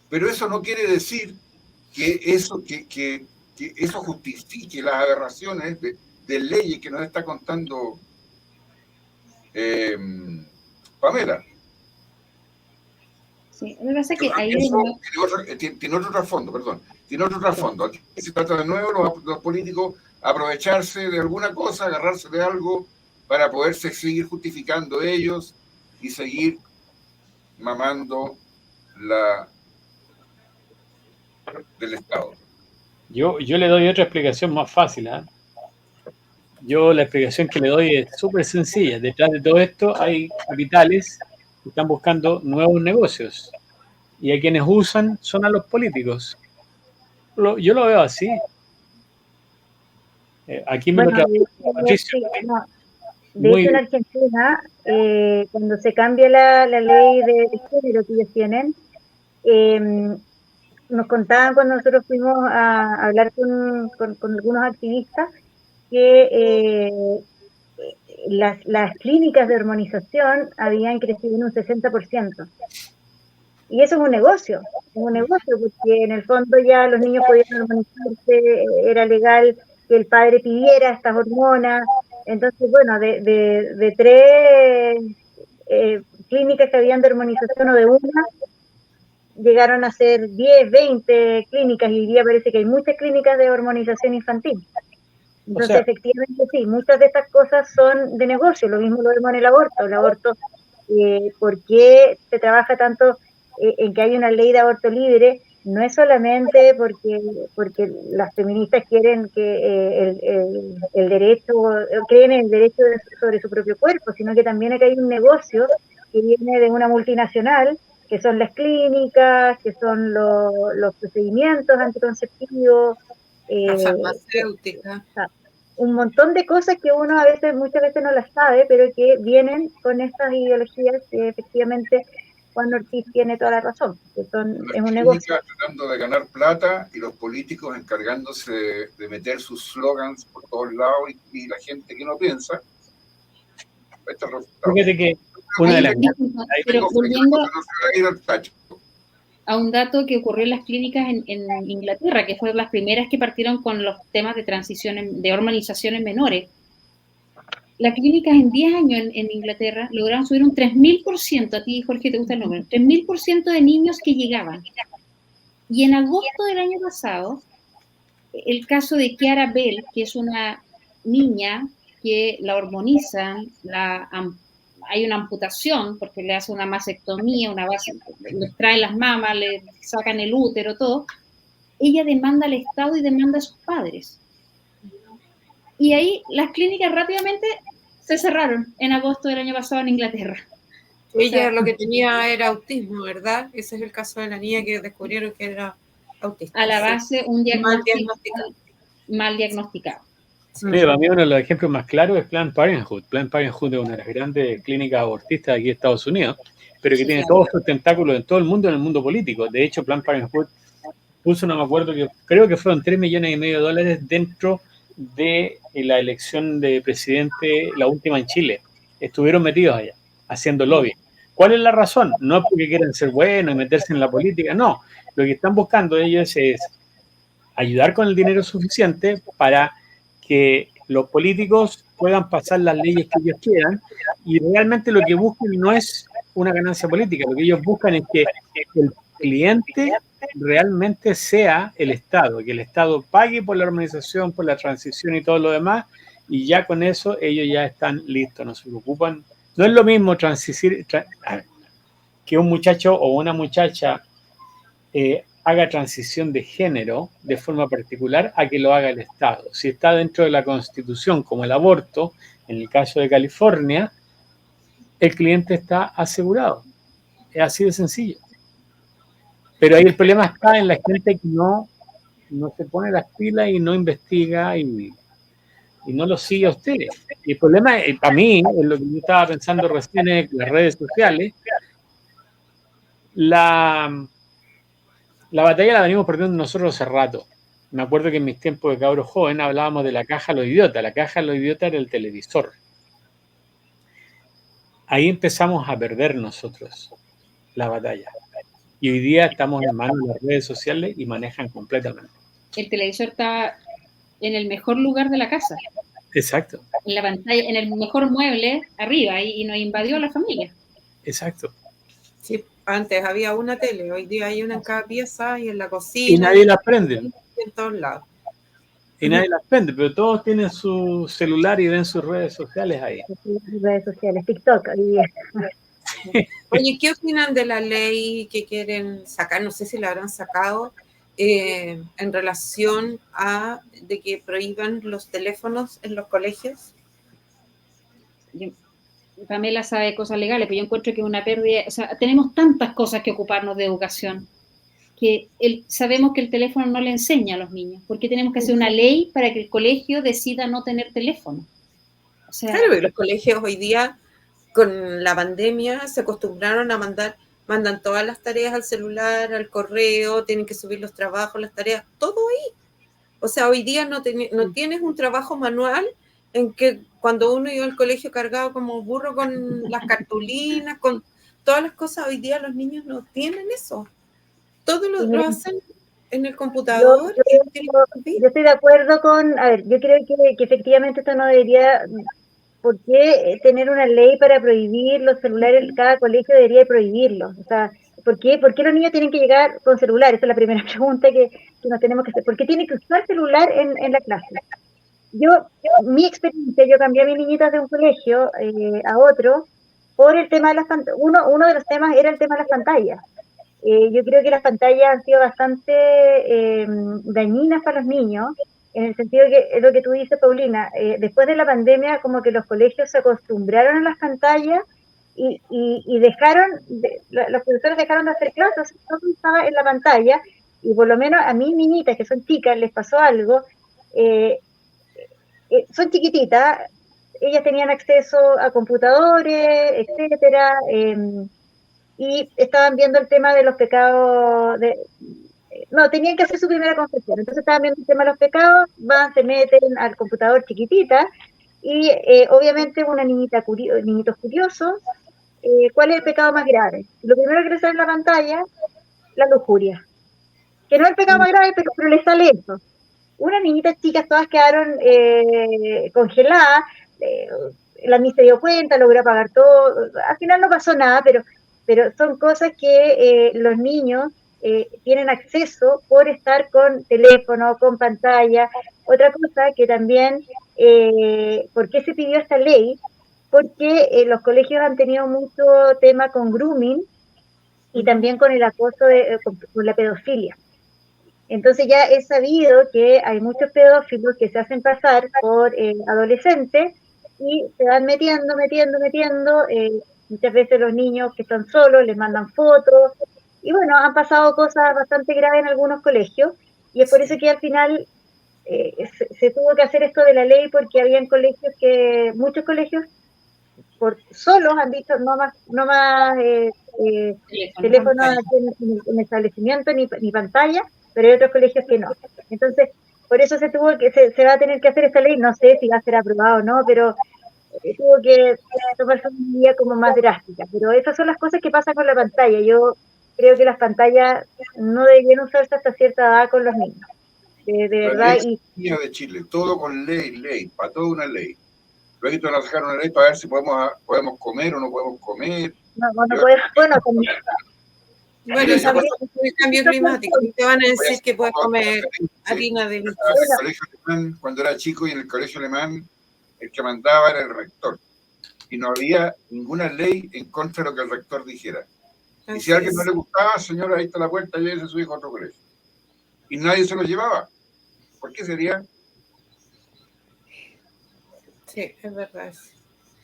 Pero eso no quiere decir que eso justifique las aberraciones de leyes que nos está contando Pamela. Sí, me pasa que ahí tiene otro trasfondo, perdón. Tiene otro trasfondo. Aquí se trata de nuevo los políticos aprovecharse de alguna cosa, agarrarse de algo para poderse seguir justificando ellos y seguir mamando del Estado. Yo le doy otra explicación más fácil. Yo la explicación que le doy es súper sencilla. Detrás de todo esto hay capitales que están buscando nuevos negocios y a quienes usan son a los políticos. Yo lo veo así. Aquí me lo trajo Patricio. De hecho, en Argentina, cuando se cambia la ley de género que ellos tienen, nos contaban cuando nosotros fuimos a hablar con algunos activistas que las clínicas de hormonización habían crecido en un 60%. Y eso es un negocio, porque en el fondo ya los niños podían hormonizarse, era legal que el padre pidiera estas hormonas. Entonces, bueno, de 3 clínicas que habían de hormonización o de una, llegaron a ser 10, 20 clínicas, y hoy día parece que hay muchas clínicas de hormonización infantil. Entonces, efectivamente, sí, muchas de estas cosas son de negocio. Lo mismo lo vemos en el aborto. El aborto, ¿por qué se trabaja tanto en que hay una ley de aborto libre? No es solamente porque las feministas quieren que el derecho, creen en el derecho sobre su propio cuerpo, sino que también acá hay un negocio que viene de una multinacional, que son las clínicas, que son los procedimientos anticonceptivos, la farmacéutica. Un montón de cosas que uno muchas veces no las sabe, pero que vienen con estas ideologías que efectivamente Juan Ortiz tiene toda la razón, que es un negocio. Tratando de ganar plata y los políticos encargándose de meter sus slogans por todos lados y la gente que no piensa. Fíjate que una de las... Pero volviendo a un dato que ocurrió en las clínicas en Inglaterra, que fueron las primeras que partieron con los temas de transición, de hormonización en menores. Las clínicas en 10 años en Inglaterra lograron subir un 3000%, a ti, Jorge, ¿te gusta el número? 3000% de niños que llegaban. Y en agosto del año pasado, el caso de Kiara Bell, que es una niña que la hormonizan, hay una amputación porque le hacen una mastectomía, le extraen las mamas, le sacan el útero, todo. Ella demanda al Estado y demanda a sus padres. Y ahí las clínicas rápidamente se cerraron en agosto del año pasado en Inglaterra. Ella lo que tenía era autismo, ¿verdad? Ese es el caso de la niña que descubrieron que era autista. A la base, un diagnóstico mal diagnosticado. Mira, para mí uno de los ejemplos más claros es Planned Parenthood. Planned Parenthood es una de las grandes clínicas abortistas aquí en Estados Unidos, pero que tiene todos sus tentáculos en todo el mundo, en el mundo político. De hecho, Planned Parenthood puso, no me acuerdo, creo que fueron $3,5 millones dentro de la elección de presidente, la última en Chile. Estuvieron metidos allá, haciendo lobby. ¿Cuál es la razón? No es porque quieran ser buenos y meterse en la política, no. Lo que están buscando ellos es ayudar con el dinero suficiente para que los políticos puedan pasar las leyes que ellos quieran, y realmente lo que buscan no es una ganancia política, lo que ellos buscan es que el cliente realmente sea el Estado, que el Estado pague por la organización, por la transición y todo lo demás, y ya con eso ellos ya están listos, no se preocupan. No es lo mismo que un muchacho o una muchacha haga transición de género de forma particular a que lo haga el Estado. Si está dentro de la Constitución, como el aborto, en el caso de California, el cliente está asegurado. Es así de sencillo. Pero ahí el problema está en la gente que no se pone las pilas y no investiga y no lo sigue a ustedes. Y el problema, para mí, es lo que yo estaba pensando recién en las redes sociales, la batalla la venimos perdiendo nosotros hace rato. Me acuerdo que en mis tiempos de cabro joven hablábamos de la caja de los idiotas. La caja de los idiotas era el televisor. Ahí empezamos a perder nosotros la batalla. Y hoy día estamos en manos de las redes sociales y manejan completamente. El televisor está en el mejor lugar de la casa. Exacto. En la pantalla, en el mejor mueble arriba, y nos invadió a la familia. Exacto. Sí, antes había una tele, hoy día hay una en cada pieza y en la cocina. Y nadie las prende. En todos lados. Y nadie las prende, pero todos tienen su celular y ven sus redes sociales ahí. Redes sociales, TikTok. Oye, ¿qué opinan de la ley que quieren sacar? No sé si la habrán sacado en relación a de que prohíban los teléfonos en los colegios. Pamela sabe cosas legales, pero yo encuentro que es una pérdida. O sea, tenemos tantas cosas que ocuparnos de educación que sabemos que el teléfono no le enseña a los niños. ¿Por qué tenemos que hacer una ley para que el colegio decida no tener teléfono? O sea, claro, y los colegios hoy día, con la pandemia, se acostumbraron a mandan todas las tareas al celular, al correo, tienen que subir los trabajos, las tareas, todo ahí. O sea, hoy día no tienes un trabajo manual en que cuando uno iba al colegio cargado como burro con las cartulinas, con todas las cosas, hoy día los niños no tienen eso. Todo lo hacen en el computador. Yo estoy de acuerdo con, a ver, yo creo que efectivamente esto no debería, ¿por qué tener una ley para prohibir los celulares? Cada colegio debería prohibirlos. O sea, ¿por qué los niños tienen que llegar con celular? Esa es la primera pregunta que nos tenemos que hacer. ¿Por qué tienen que usar celular en la clase? Mi experiencia, yo cambié a mis niñitas de un colegio a otro por el tema de las pantallas. Uno de los temas era el tema de las pantallas. Yo creo que las pantallas han sido bastante dañinas para los niños, en el sentido que es lo que tú dices, Paulina, después de la pandemia como que los colegios se acostumbraron a las pantallas y dejaron, los profesores dejaron de hacer clases, todo estaba en la pantalla, y por lo menos a mis niñitas, que son chicas, les pasó algo, son chiquititas, ellas tenían acceso a computadores, etcétera, y estaban viendo el tema de los pecados, no, tenían que hacer su primera confesión, entonces estaban viendo el tema de los pecados, se meten al computador chiquitita, y obviamente niñitos curiosos, ¿cuál es el pecado más grave? Lo primero que les sale en la pantalla, la lujuria, que no es el pecado más grave, pero les sale eso. Unas niñitas chicas todas quedaron congeladas, la niña se dio cuenta, logró apagar todo, al final no pasó nada, pero son cosas que los niños tienen acceso por estar con teléfono, con pantalla. Otra cosa que también, ¿por qué se pidió esta ley? Porque los colegios han tenido mucho tema con grooming y también con el acoso, con la pedofilia. Entonces ya he sabido que hay muchos pedófilos que se hacen pasar por adolescentes y se van metiendo. Muchas veces los niños que están solos les mandan fotos. Y bueno, han pasado cosas bastante graves en algunos colegios. Y es por eso que al final se tuvo que hacer esto de la ley, porque habían muchos colegios solos han dicho no más teléfono en el establecimiento ni pantalla, pero hay otros colegios que no. Entonces, por eso se va a tener que hacer esta ley, no sé si va a ser aprobado o no, pero tuvo que tomarse una medida como más drástica. Pero esas son las cosas que pasan con la pantalla. Yo creo que las pantallas no deberían usarse hasta cierta edad con los niños. De verdad. De Chile, todo con ley, para todo una ley. Luego nos sacaron una ley para ver si podemos comer o no podemos comer. No podemos, bueno, comer. Bueno, el cambio climático, te van a decir que puedes comer harina de bicho. Cuando era chico, y en el colegio alemán, el que mandaba era el rector. Y no había ninguna ley en contra de lo que el rector dijera. Y si a alguien no le gustaba, señora, ahí está la puerta, llévese a su hijo a otro colegio. Y nadie se lo llevaba. ¿Por qué sería? Sí, es verdad.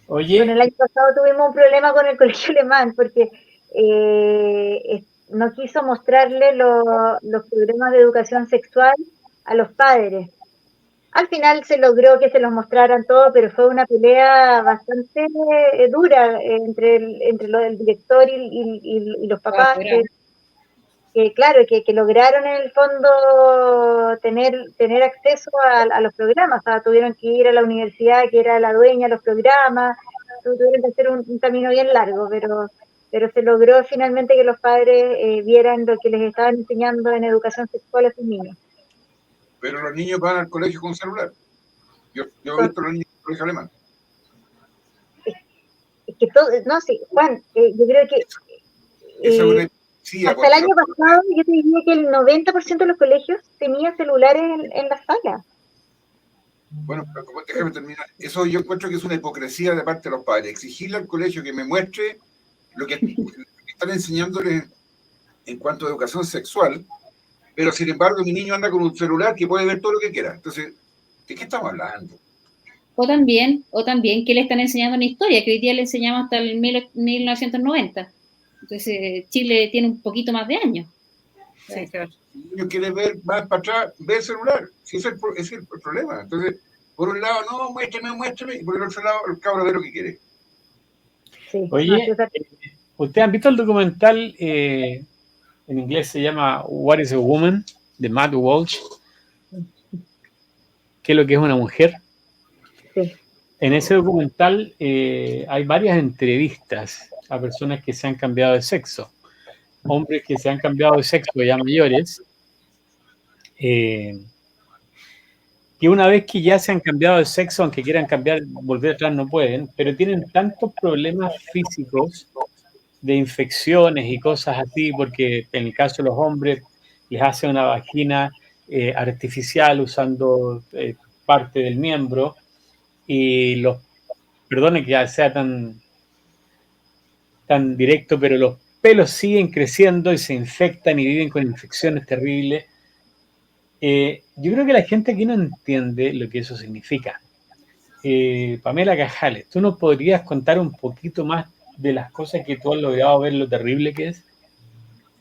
Oye, Bueno, el año pasado tuvimos un problema con el colegio alemán porque no quiso mostrarle los programas de educación sexual a los padres. Al final se logró que se los mostraran todos, pero fue una pelea bastante dura entre el director y los papás, claro, que lograron en el fondo tener acceso a los programas. O sea, tuvieron que ir a la universidad, que era la dueña de los programas, tuvieron que hacer un camino bien largo, pero se logró finalmente que los padres vieran lo que les estaban enseñando en educación sexual a sus niños. Pero los niños van al colegio con celular. Yo he visto a los niños en el colegio alemán. Es que todo, no sé, Juan, yo creo que hasta el año pasado yo te diría que el 90% de los colegios tenía celulares en la sala. Bueno, pero déjame terminar. Eso yo encuentro que es una hipocresía de parte de los padres. Exigirle al colegio que me muestre lo que están enseñándoles en cuanto a educación sexual, pero sin embargo mi niño anda con un celular que puede ver todo lo que quiera. Entonces, ¿de qué estamos hablando? O también que le están enseñando una historia, que hoy día le enseñamos hasta el 1990. Entonces, Chile tiene un poquito más de años. Sí, claro. Si el niño quiere ver más para atrás, ve el celular. Si ese es el problema. Entonces, por un lado, no, muéstrame, y por el otro lado, el cabro ve lo que quiere. Sí, oye, ¿ustedes han visto el documental? En inglés se llama What is a Woman, de Matt Walsh. ¿Qué es lo que es una mujer? Sí. En ese documental hay varias entrevistas a personas que se han cambiado de sexo. Hombres que se han cambiado de sexo ya mayores, que una vez que ya se han cambiado de sexo, aunque quieran cambiar, volver atrás no pueden, pero tienen tantos problemas físicos de infecciones y cosas así, porque en el caso de los hombres les hace una vagina artificial usando parte del miembro, y perdone que sea tan directo, pero los pelos siguen creciendo y se infectan y viven con infecciones terribles. Yo creo que la gente aquí no entiende lo que eso significa. Pamela Cajales, ¿tú nos podrías contar un poquito más de las cosas que tú has logrado ver, lo terrible que es?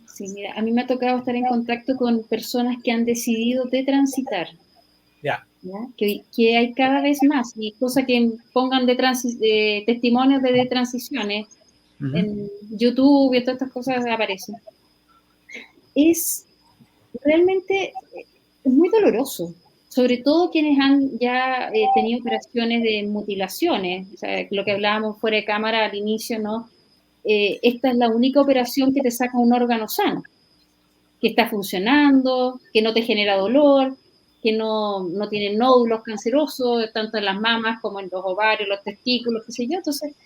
Sí, mira, a mí me ha tocado estar en contacto con personas que han decidido detransitar. Ya. Que hay cada vez más, y cosas que pongan de testimonios de transiciones en YouTube y todas estas cosas aparecen. Es realmente muy doloroso, sobre todo quienes han ya tenido operaciones de mutilaciones, o sea, lo que hablábamos fuera de cámara al inicio, ¿no? Esta es la única operación que te saca un órgano sano, que está funcionando, que no te genera dolor, que no tiene nódulos cancerosos, tanto en las mamas como en los ovarios, los testículos, qué sé yo. Entonces,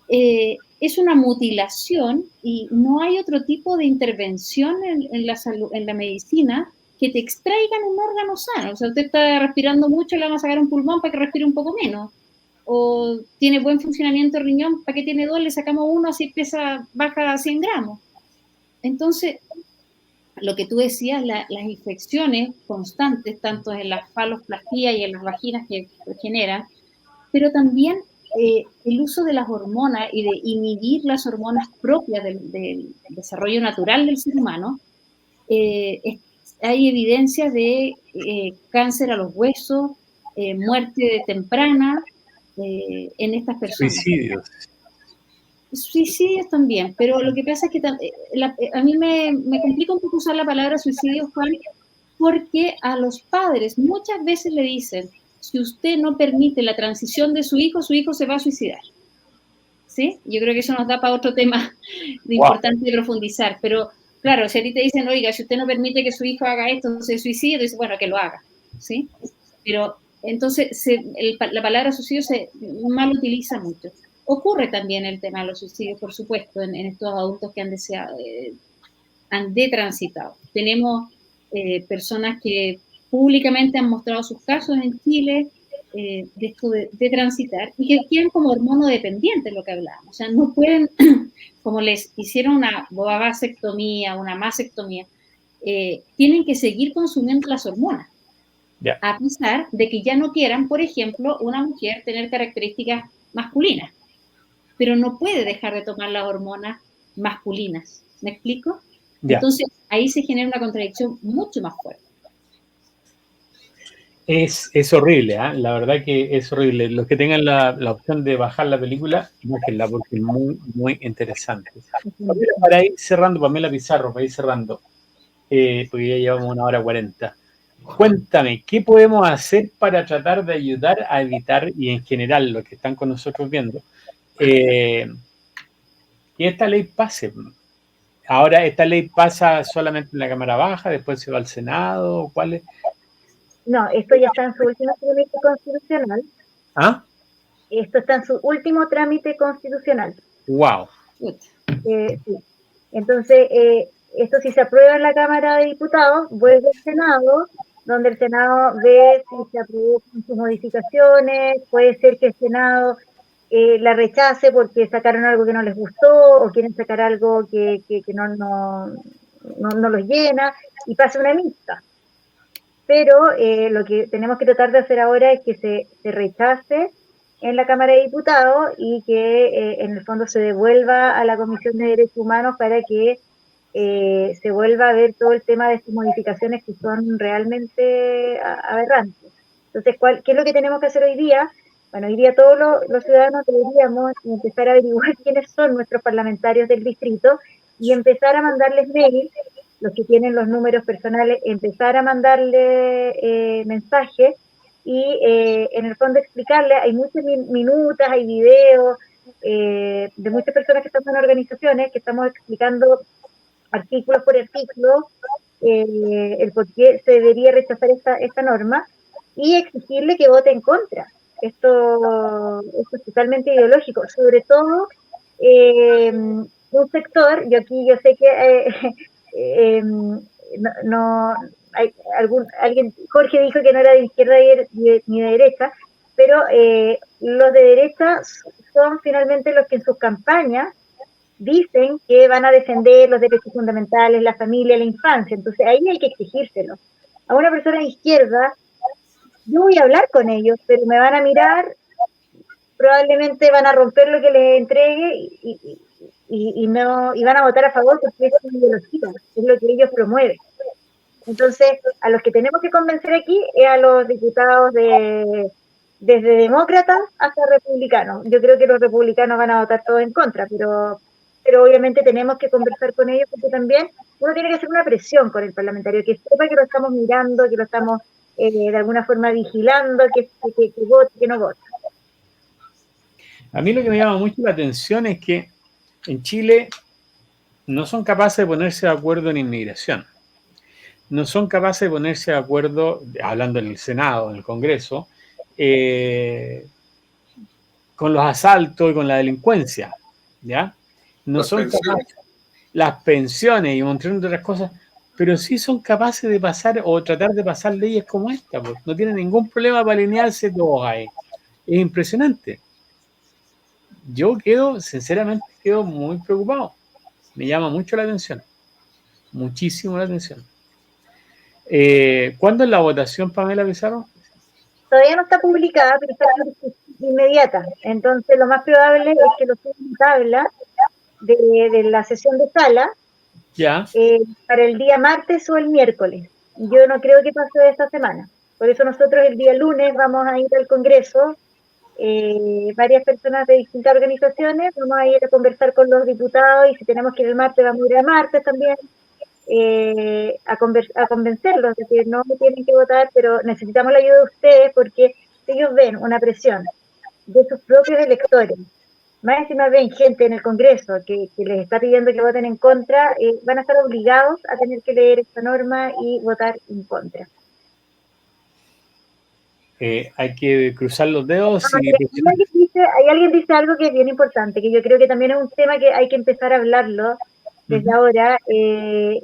es una mutilación y no hay otro tipo de intervención en la salud, en la medicina, que te extraigan un órgano sano. O sea, usted está respirando mucho y le vamos a sacar un pulmón para que respire un poco menos. O tiene buen funcionamiento el riñón, ¿para qué tiene dos? Le sacamos uno, así pesa, baja a 100 gramos. Entonces, lo que tú decías, las infecciones constantes, tanto en las falosplastías y en las vaginas que generan, pero también el uso de las hormonas y de inhibir las hormonas propias del desarrollo natural del ser humano. Hay evidencias de cáncer a los huesos, muerte temprana en estas personas. Suicidios también, pero lo que pasa es que a mí me complica un poco usar la palabra suicidio, Juan, porque a los padres muchas veces le dicen: si usted no permite la transición de su hijo se va a suicidar. ¿Sí? Yo creo que eso nos da para otro tema de importante de profundizar, pero claro, si a ti te dicen: oiga, si usted no permite que su hijo haga esto, se suicide, dice, bueno, que lo haga, ¿sí? Pero entonces la palabra suicidio se mal utiliza mucho. Ocurre también el tema de los suicidios, por supuesto, en estos adultos que han detransitado. Tenemos personas que públicamente han mostrado sus casos en Chile, de esto de transitar y que queden como hormonodependientes, lo que hablábamos. O sea, no pueden, como les hicieron una vasectomía, una mastectomía, tienen que seguir consumiendo las hormonas. Ya. A pesar de que ya no quieran, por ejemplo, una mujer tener características masculinas, pero no puede dejar de tomar las hormonas masculinas. ¿Me explico? Ya. Entonces, ahí se genera una contradicción mucho más fuerte. Es horrible, ¿eh? La verdad que es horrible. Los que tengan la opción de bajar la película, búsquenla porque es muy, muy interesante. Para ir cerrando, Pamela Pizarro, para ir cerrando, porque ya llevamos 1 hora 40. Cuéntame, ¿qué podemos hacer para tratar de ayudar a evitar, y en general los que están con nosotros viendo, que esta ley pase? Ahora, ¿esta ley pasa solamente en la Cámara Baja, después se va al Senado? ¿Cuál es? No, esto ya está en su último trámite constitucional. ¿Ah? Esto está en su último trámite constitucional. ¡Wow! Sí. Entonces, esto si se aprueba en la Cámara de Diputados, vuelve al Senado, donde el Senado ve si se aprobó con sus modificaciones. Puede ser que el Senado la rechace porque sacaron algo que no les gustó o quieren sacar algo que no los llena y pasa una mixta. Pero lo que tenemos que tratar de hacer ahora es que se rechace en la Cámara de Diputados y que en el fondo se devuelva a la Comisión de Derechos Humanos para que se vuelva a ver todo el tema de estas modificaciones que son realmente aberrantes. Entonces, ¿qué es lo que tenemos que hacer hoy día? Bueno, hoy día todos los ciudadanos deberíamos empezar a averiguar quiénes son nuestros parlamentarios del distrito y empezar a mandarles mails, los que tienen los números personales, empezar a mandarle mensajes y en el fondo explicarle. Hay muchas minutas, hay videos de muchas personas que están en organizaciones que estamos explicando artículo por artículo el por qué se debería rechazar esta norma y exigirle que vote en contra. Esto es totalmente ideológico, sobre todo un sector. Yo sé que hay alguien, Jorge dijo que no era de izquierda ni de derecha, pero los de derecha son finalmente los que en sus campañas dicen que van a defender los derechos fundamentales, la familia, la infancia. Entonces ahí hay que exigírselo. A una persona de izquierda, yo voy a hablar con ellos, pero me van a mirar, probablemente van a romper lo que les entregue y van a votar a favor porque es su ideología, es lo que ellos promueven. Entonces, a los que tenemos que convencer aquí es a los diputados desde demócratas hasta republicanos. Yo creo que los republicanos van a votar todos en contra, pero obviamente tenemos que conversar con ellos porque también uno tiene que hacer una presión con el parlamentario, que sepa que lo estamos mirando, que lo estamos de alguna forma vigilando, que vote, que no vote. A mí lo que me llama mucho la atención es que en Chile no son capaces de ponerse de acuerdo en inmigración. No son capaces de ponerse de acuerdo, hablando en el Senado, en el Congreso, con los asaltos y con la delincuencia, ¿ya? No son capaces, las pensiones y un montón de otras cosas, pero sí son capaces de pasar o tratar de pasar leyes como esta, pues. No tienen ningún problema para alinearse todos ahí. Es impresionante. Yo sinceramente quedo muy preocupado. Me llama mucho la atención. Muchísimo la atención. ¿Cuándo es la votación, Pamela Pizarro? Todavía no está publicada, pero está inmediata. Entonces, lo más probable es que lo suban en tabla de la sesión de sala ya para el día martes o el miércoles. Yo no creo que pase de esta semana. Por eso nosotros el día lunes vamos a ir al Congreso, varias personas de distintas organizaciones, vamos a ir a conversar con los diputados y si tenemos que ir el martes, vamos a ir el martes también. A convencerlos de que no tienen que votar, pero necesitamos la ayuda de ustedes porque ellos ven una presión de sus propios electores. Más encima ven gente en el Congreso que les está pidiendo que voten en contra, van a estar obligados a tener que leer esta norma y votar en contra. Hay que cruzar los dedos. Alguien dice algo que es bien importante, que yo creo que también es un tema que hay que empezar a hablarlo desde ahora.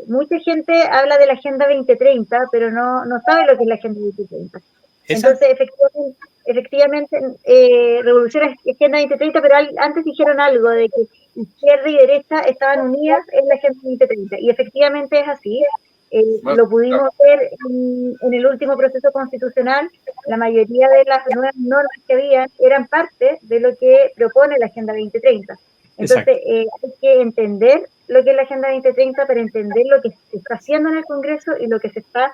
Mucha gente habla de la Agenda 2030, pero no sabe lo que es la Agenda 2030. ¿Esa? Entonces, efectivamente Revolución Agenda 2030, pero antes dijeron algo de que izquierda y derecha estaban unidas en la Agenda 2030, y efectivamente es así. Lo pudimos ver en el último proceso constitucional. La mayoría de las nuevas normas que habían eran parte de lo que propone la Agenda 2030. Entonces, hay que entender lo que es la Agenda 2030 para entender lo que se está haciendo en el Congreso y lo que se está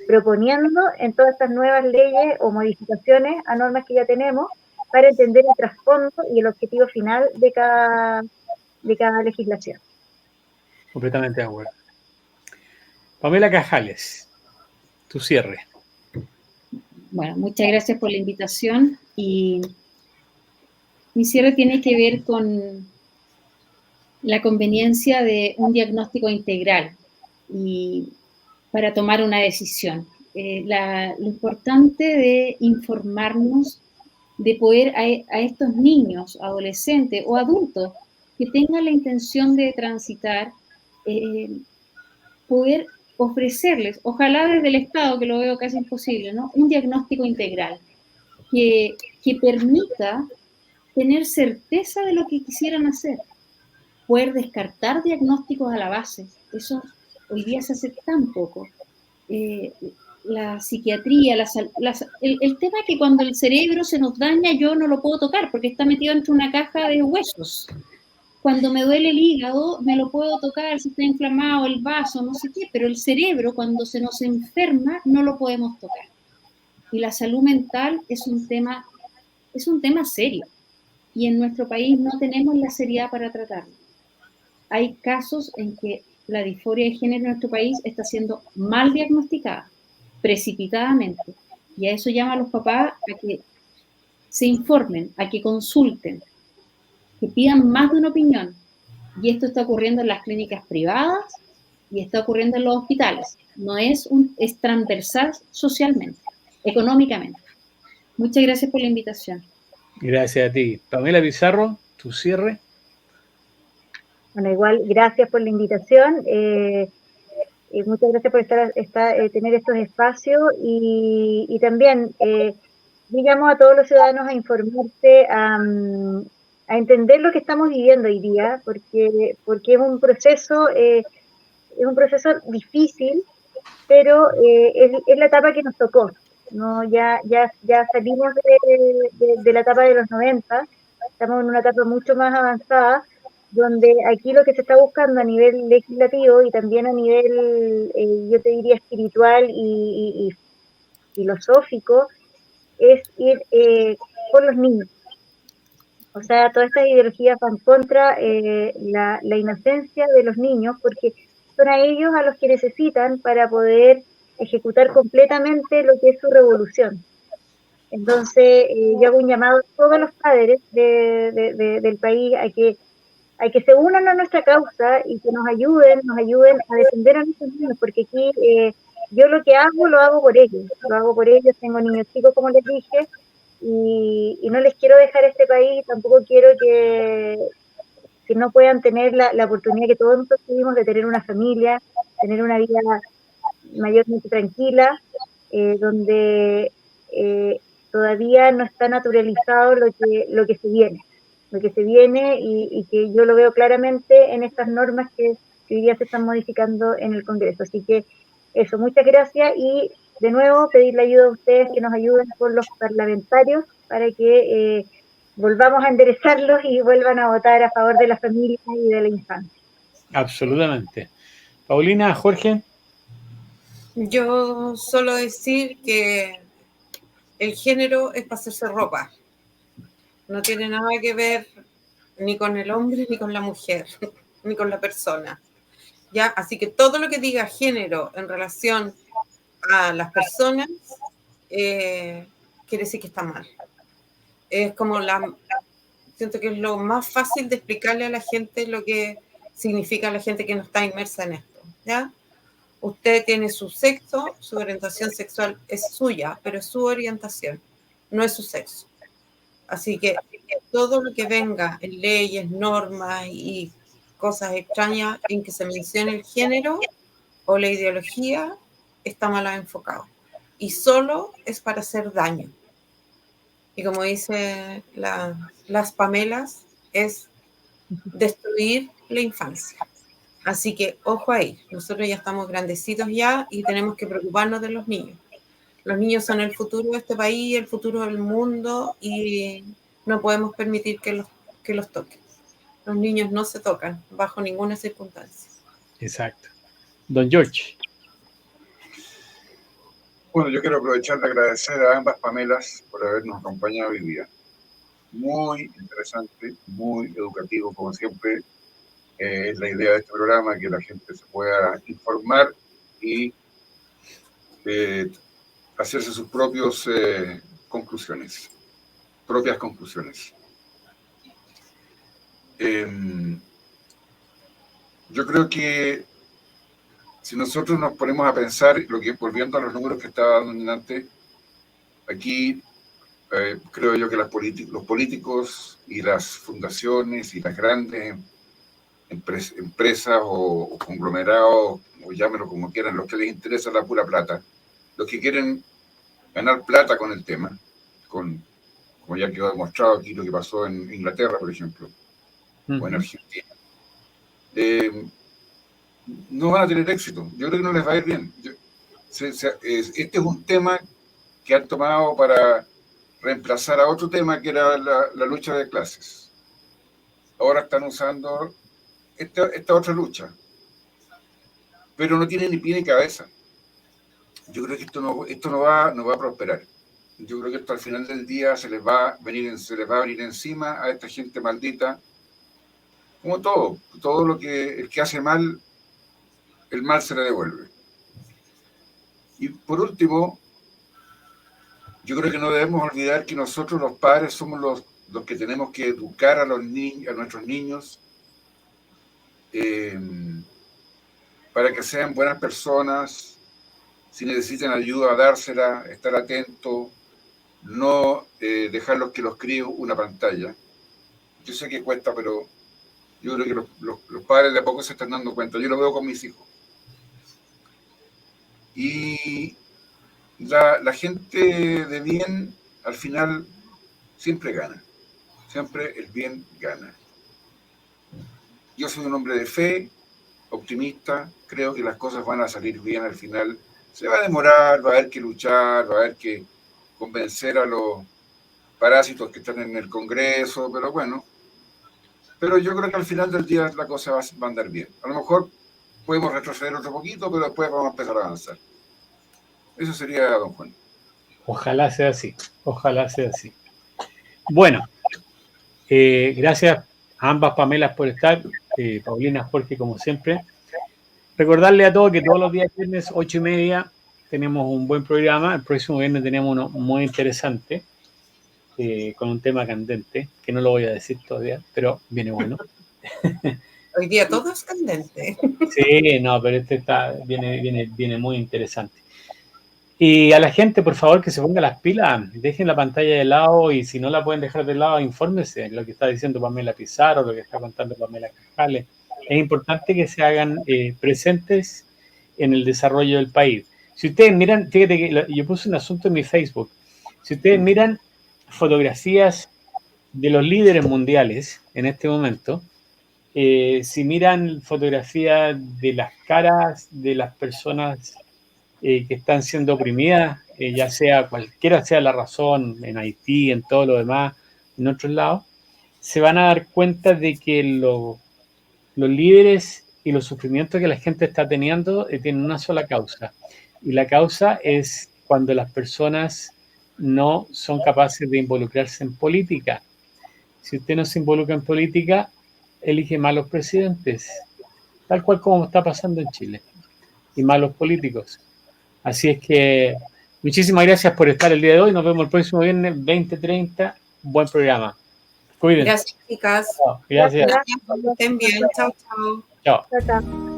proponiendo en todas estas nuevas leyes o modificaciones a normas que ya tenemos, para entender el trasfondo y el objetivo final de cada legislación. Completamente de acuerdo. Pamela Cajales, tu cierre. Bueno, muchas gracias por la invitación, y mi cierre tiene que ver con la conveniencia de un diagnóstico integral y para tomar una decisión. Lo importante de informarnos, de poder a estos niños, adolescentes o adultos que tengan la intención de transitar, poder ofrecerles, ojalá desde el Estado, que lo veo casi imposible, ¿no?, un diagnóstico integral que permita tener certeza de lo que quisieran hacer, poder descartar diagnósticos a la base. Eso hoy día se hace tan poco. La psiquiatría, el tema es que cuando el cerebro se nos daña, yo no lo puedo tocar porque está metido entre una caja de huesos. Cuando me duele el hígado, me lo puedo tocar si está inflamado el vaso, no sé qué, pero el cerebro, cuando se nos enferma, no lo podemos tocar. Y la salud mental es un tema serio. Y en nuestro país no tenemos la seriedad para tratarlo. Hay casos en que la disforia de género en nuestro país está siendo mal diagnosticada, precipitadamente. Y a eso llama a los papás a que se informen, a que consulten, que pidan más de una opinión. Y esto está ocurriendo en las clínicas privadas y está ocurriendo en los hospitales. No es transversal socialmente, económicamente. Muchas gracias por la invitación. Gracias a ti. Pamela Pizarro, tu cierre. Bueno, igual, gracias por la invitación. Muchas gracias por tener estos espacios, y también digamos a todos los ciudadanos a informarse, a entender lo que estamos viviendo hoy día, porque es un proceso difícil, pero es la etapa que nos tocó, ¿no? Ya salimos de la etapa de los 90, estamos en una etapa mucho más avanzada, donde aquí lo que se está buscando a nivel legislativo y también a nivel, yo te diría, espiritual y filosófico, es ir por los niños. O sea, todas estas ideologías van contra la inocencia de los niños, porque son a ellos a los que necesitan para poder ejecutar completamente lo que es su revolución. Entonces, yo hago un llamado a todos los padres del país a que se unan a nuestra causa y que nos ayuden a defender a nuestros niños, porque aquí yo lo que hago, lo hago por ellos, tengo niños chicos, como les dije, y no les quiero dejar este país, tampoco quiero que no puedan tener la oportunidad que todos nosotros tuvimos de tener una familia, tener una vida mayormente tranquila, donde todavía no está naturalizado lo que se viene y que yo lo veo claramente en estas normas que hoy día se están modificando en el Congreso. Así que eso, muchas gracias, y de nuevo pedir la ayuda a ustedes, que nos ayuden con los parlamentarios para que volvamos a enderezarlos y vuelvan a votar a favor de la familia y de la infancia. Absolutamente. Paulina, Jorge. Yo solo decir que el género es para hacerse ropa. No tiene nada que ver ni con el hombre, ni con la mujer, ni con la persona. ¿Ya? Así que todo lo que diga género en relación a las personas quiere decir que está mal. Es como siento que es lo más fácil de explicarle a la gente lo que significa a la gente que no está inmersa en esto, ¿ya? Usted tiene su sexo, su orientación sexual es suya, pero es su orientación, no es su sexo. Así que todo lo que venga en leyes, normas y cosas extrañas en que se mencione el género o la ideología está mal enfocado. y solo es para hacer daño. Y como dice las Pamelas, es destruir la infancia. Así que ojo ahí, nosotros ya estamos grandecitos ya y tenemos que preocuparnos de los niños. Los niños son el futuro de este país, el futuro del mundo y no podemos permitir que los toquen. Los niños no se tocan bajo ninguna circunstancia. Exacto. Don George. Bueno, yo quiero aprovechar de agradecer a ambas Pamelas por habernos acompañado hoy día. Muy interesante, muy educativo, como siempre. Es la idea de este programa, que la gente se pueda informar y hacerse sus propias conclusiones. Yo creo que si nosotros nos ponemos a pensar, volviendo a los números que estaba dando antes, aquí creo yo que los políticos y las fundaciones y las grandes empresas o conglomerados, o llámenlo como quieran, los que les interesa la pura plata, los que quieren ganar plata con el tema, como ya quedó demostrado aquí lo que pasó en Inglaterra, por ejemplo, o en Argentina, no van a tener éxito. Yo creo que no les va a ir bien. Este es un tema que han tomado para reemplazar a otro tema que era la lucha de clases. Ahora están usando esta otra lucha, pero no tiene ni pie ni cabeza. Yo creo que esto no va a prosperar. Yo creo que esto al final del día se les va a venir encima a esta gente maldita, como todo lo que el que hace mal, el mal se le devuelve. Y por último, yo creo que no debemos olvidar que nosotros los padres somos los que tenemos que educar a nuestros niños para que sean buenas personas. Si necesitan ayuda, dársela, estar atento, no dejarlos que los críe una pantalla. Yo sé que cuesta, pero yo creo que los padres de a poco se están dando cuenta. Yo lo veo con mis hijos. Y la gente de bien, al final, siempre gana. Siempre el bien gana. Yo soy un hombre de fe, optimista, creo que las cosas van a salir bien al final. Se va a demorar, va a haber que luchar, va a haber que convencer a los parásitos que están en el Congreso, pero bueno. Pero yo creo que al final del día la cosa va a andar bien. A lo mejor podemos retroceder otro poquito, pero después vamos a empezar a avanzar. Eso sería, don Juan. Ojalá sea así, ojalá sea así. Bueno, gracias a ambas Pamelas por estar, Paulina, Jorge, como siempre. Recordarle a todos que todos los días viernes, 8:30, tenemos un buen programa. El próximo viernes tenemos uno muy interesante, con un tema candente, que no lo voy a decir todavía, pero viene bueno. Hoy día todo es candente. Sí, no, pero viene muy interesante. Y a la gente, por favor, que se ponga las pilas, dejen la pantalla de lado y si no la pueden dejar de lado, infórmense en lo que está diciendo Pamela Pizarro, lo que está contando Pamela Cascales. Es importante que se hagan presentes en el desarrollo del país. Si ustedes miran, fíjate que yo puse un asunto en mi Facebook, si ustedes miran fotografías de los líderes mundiales en este momento, si miran fotografías de las caras de las personas que están siendo oprimidas, ya sea cualquiera sea la razón, en Haití, en todo lo demás, en otros lados, se van a dar cuenta de que los líderes y los sufrimientos que la gente está teniendo tienen una sola causa. Y la causa es cuando las personas no son capaces de involucrarse en política. Si usted no se involucra en política, elige malos presidentes, tal cual como está pasando en Chile, y malos políticos. Así es que muchísimas gracias por estar el día de hoy. Nos vemos el próximo viernes 20:30. Buen programa. Cuídense. Gracias, chicas. Gracias. Gracias. Estén bien. Chao, chao. Chao. Chao.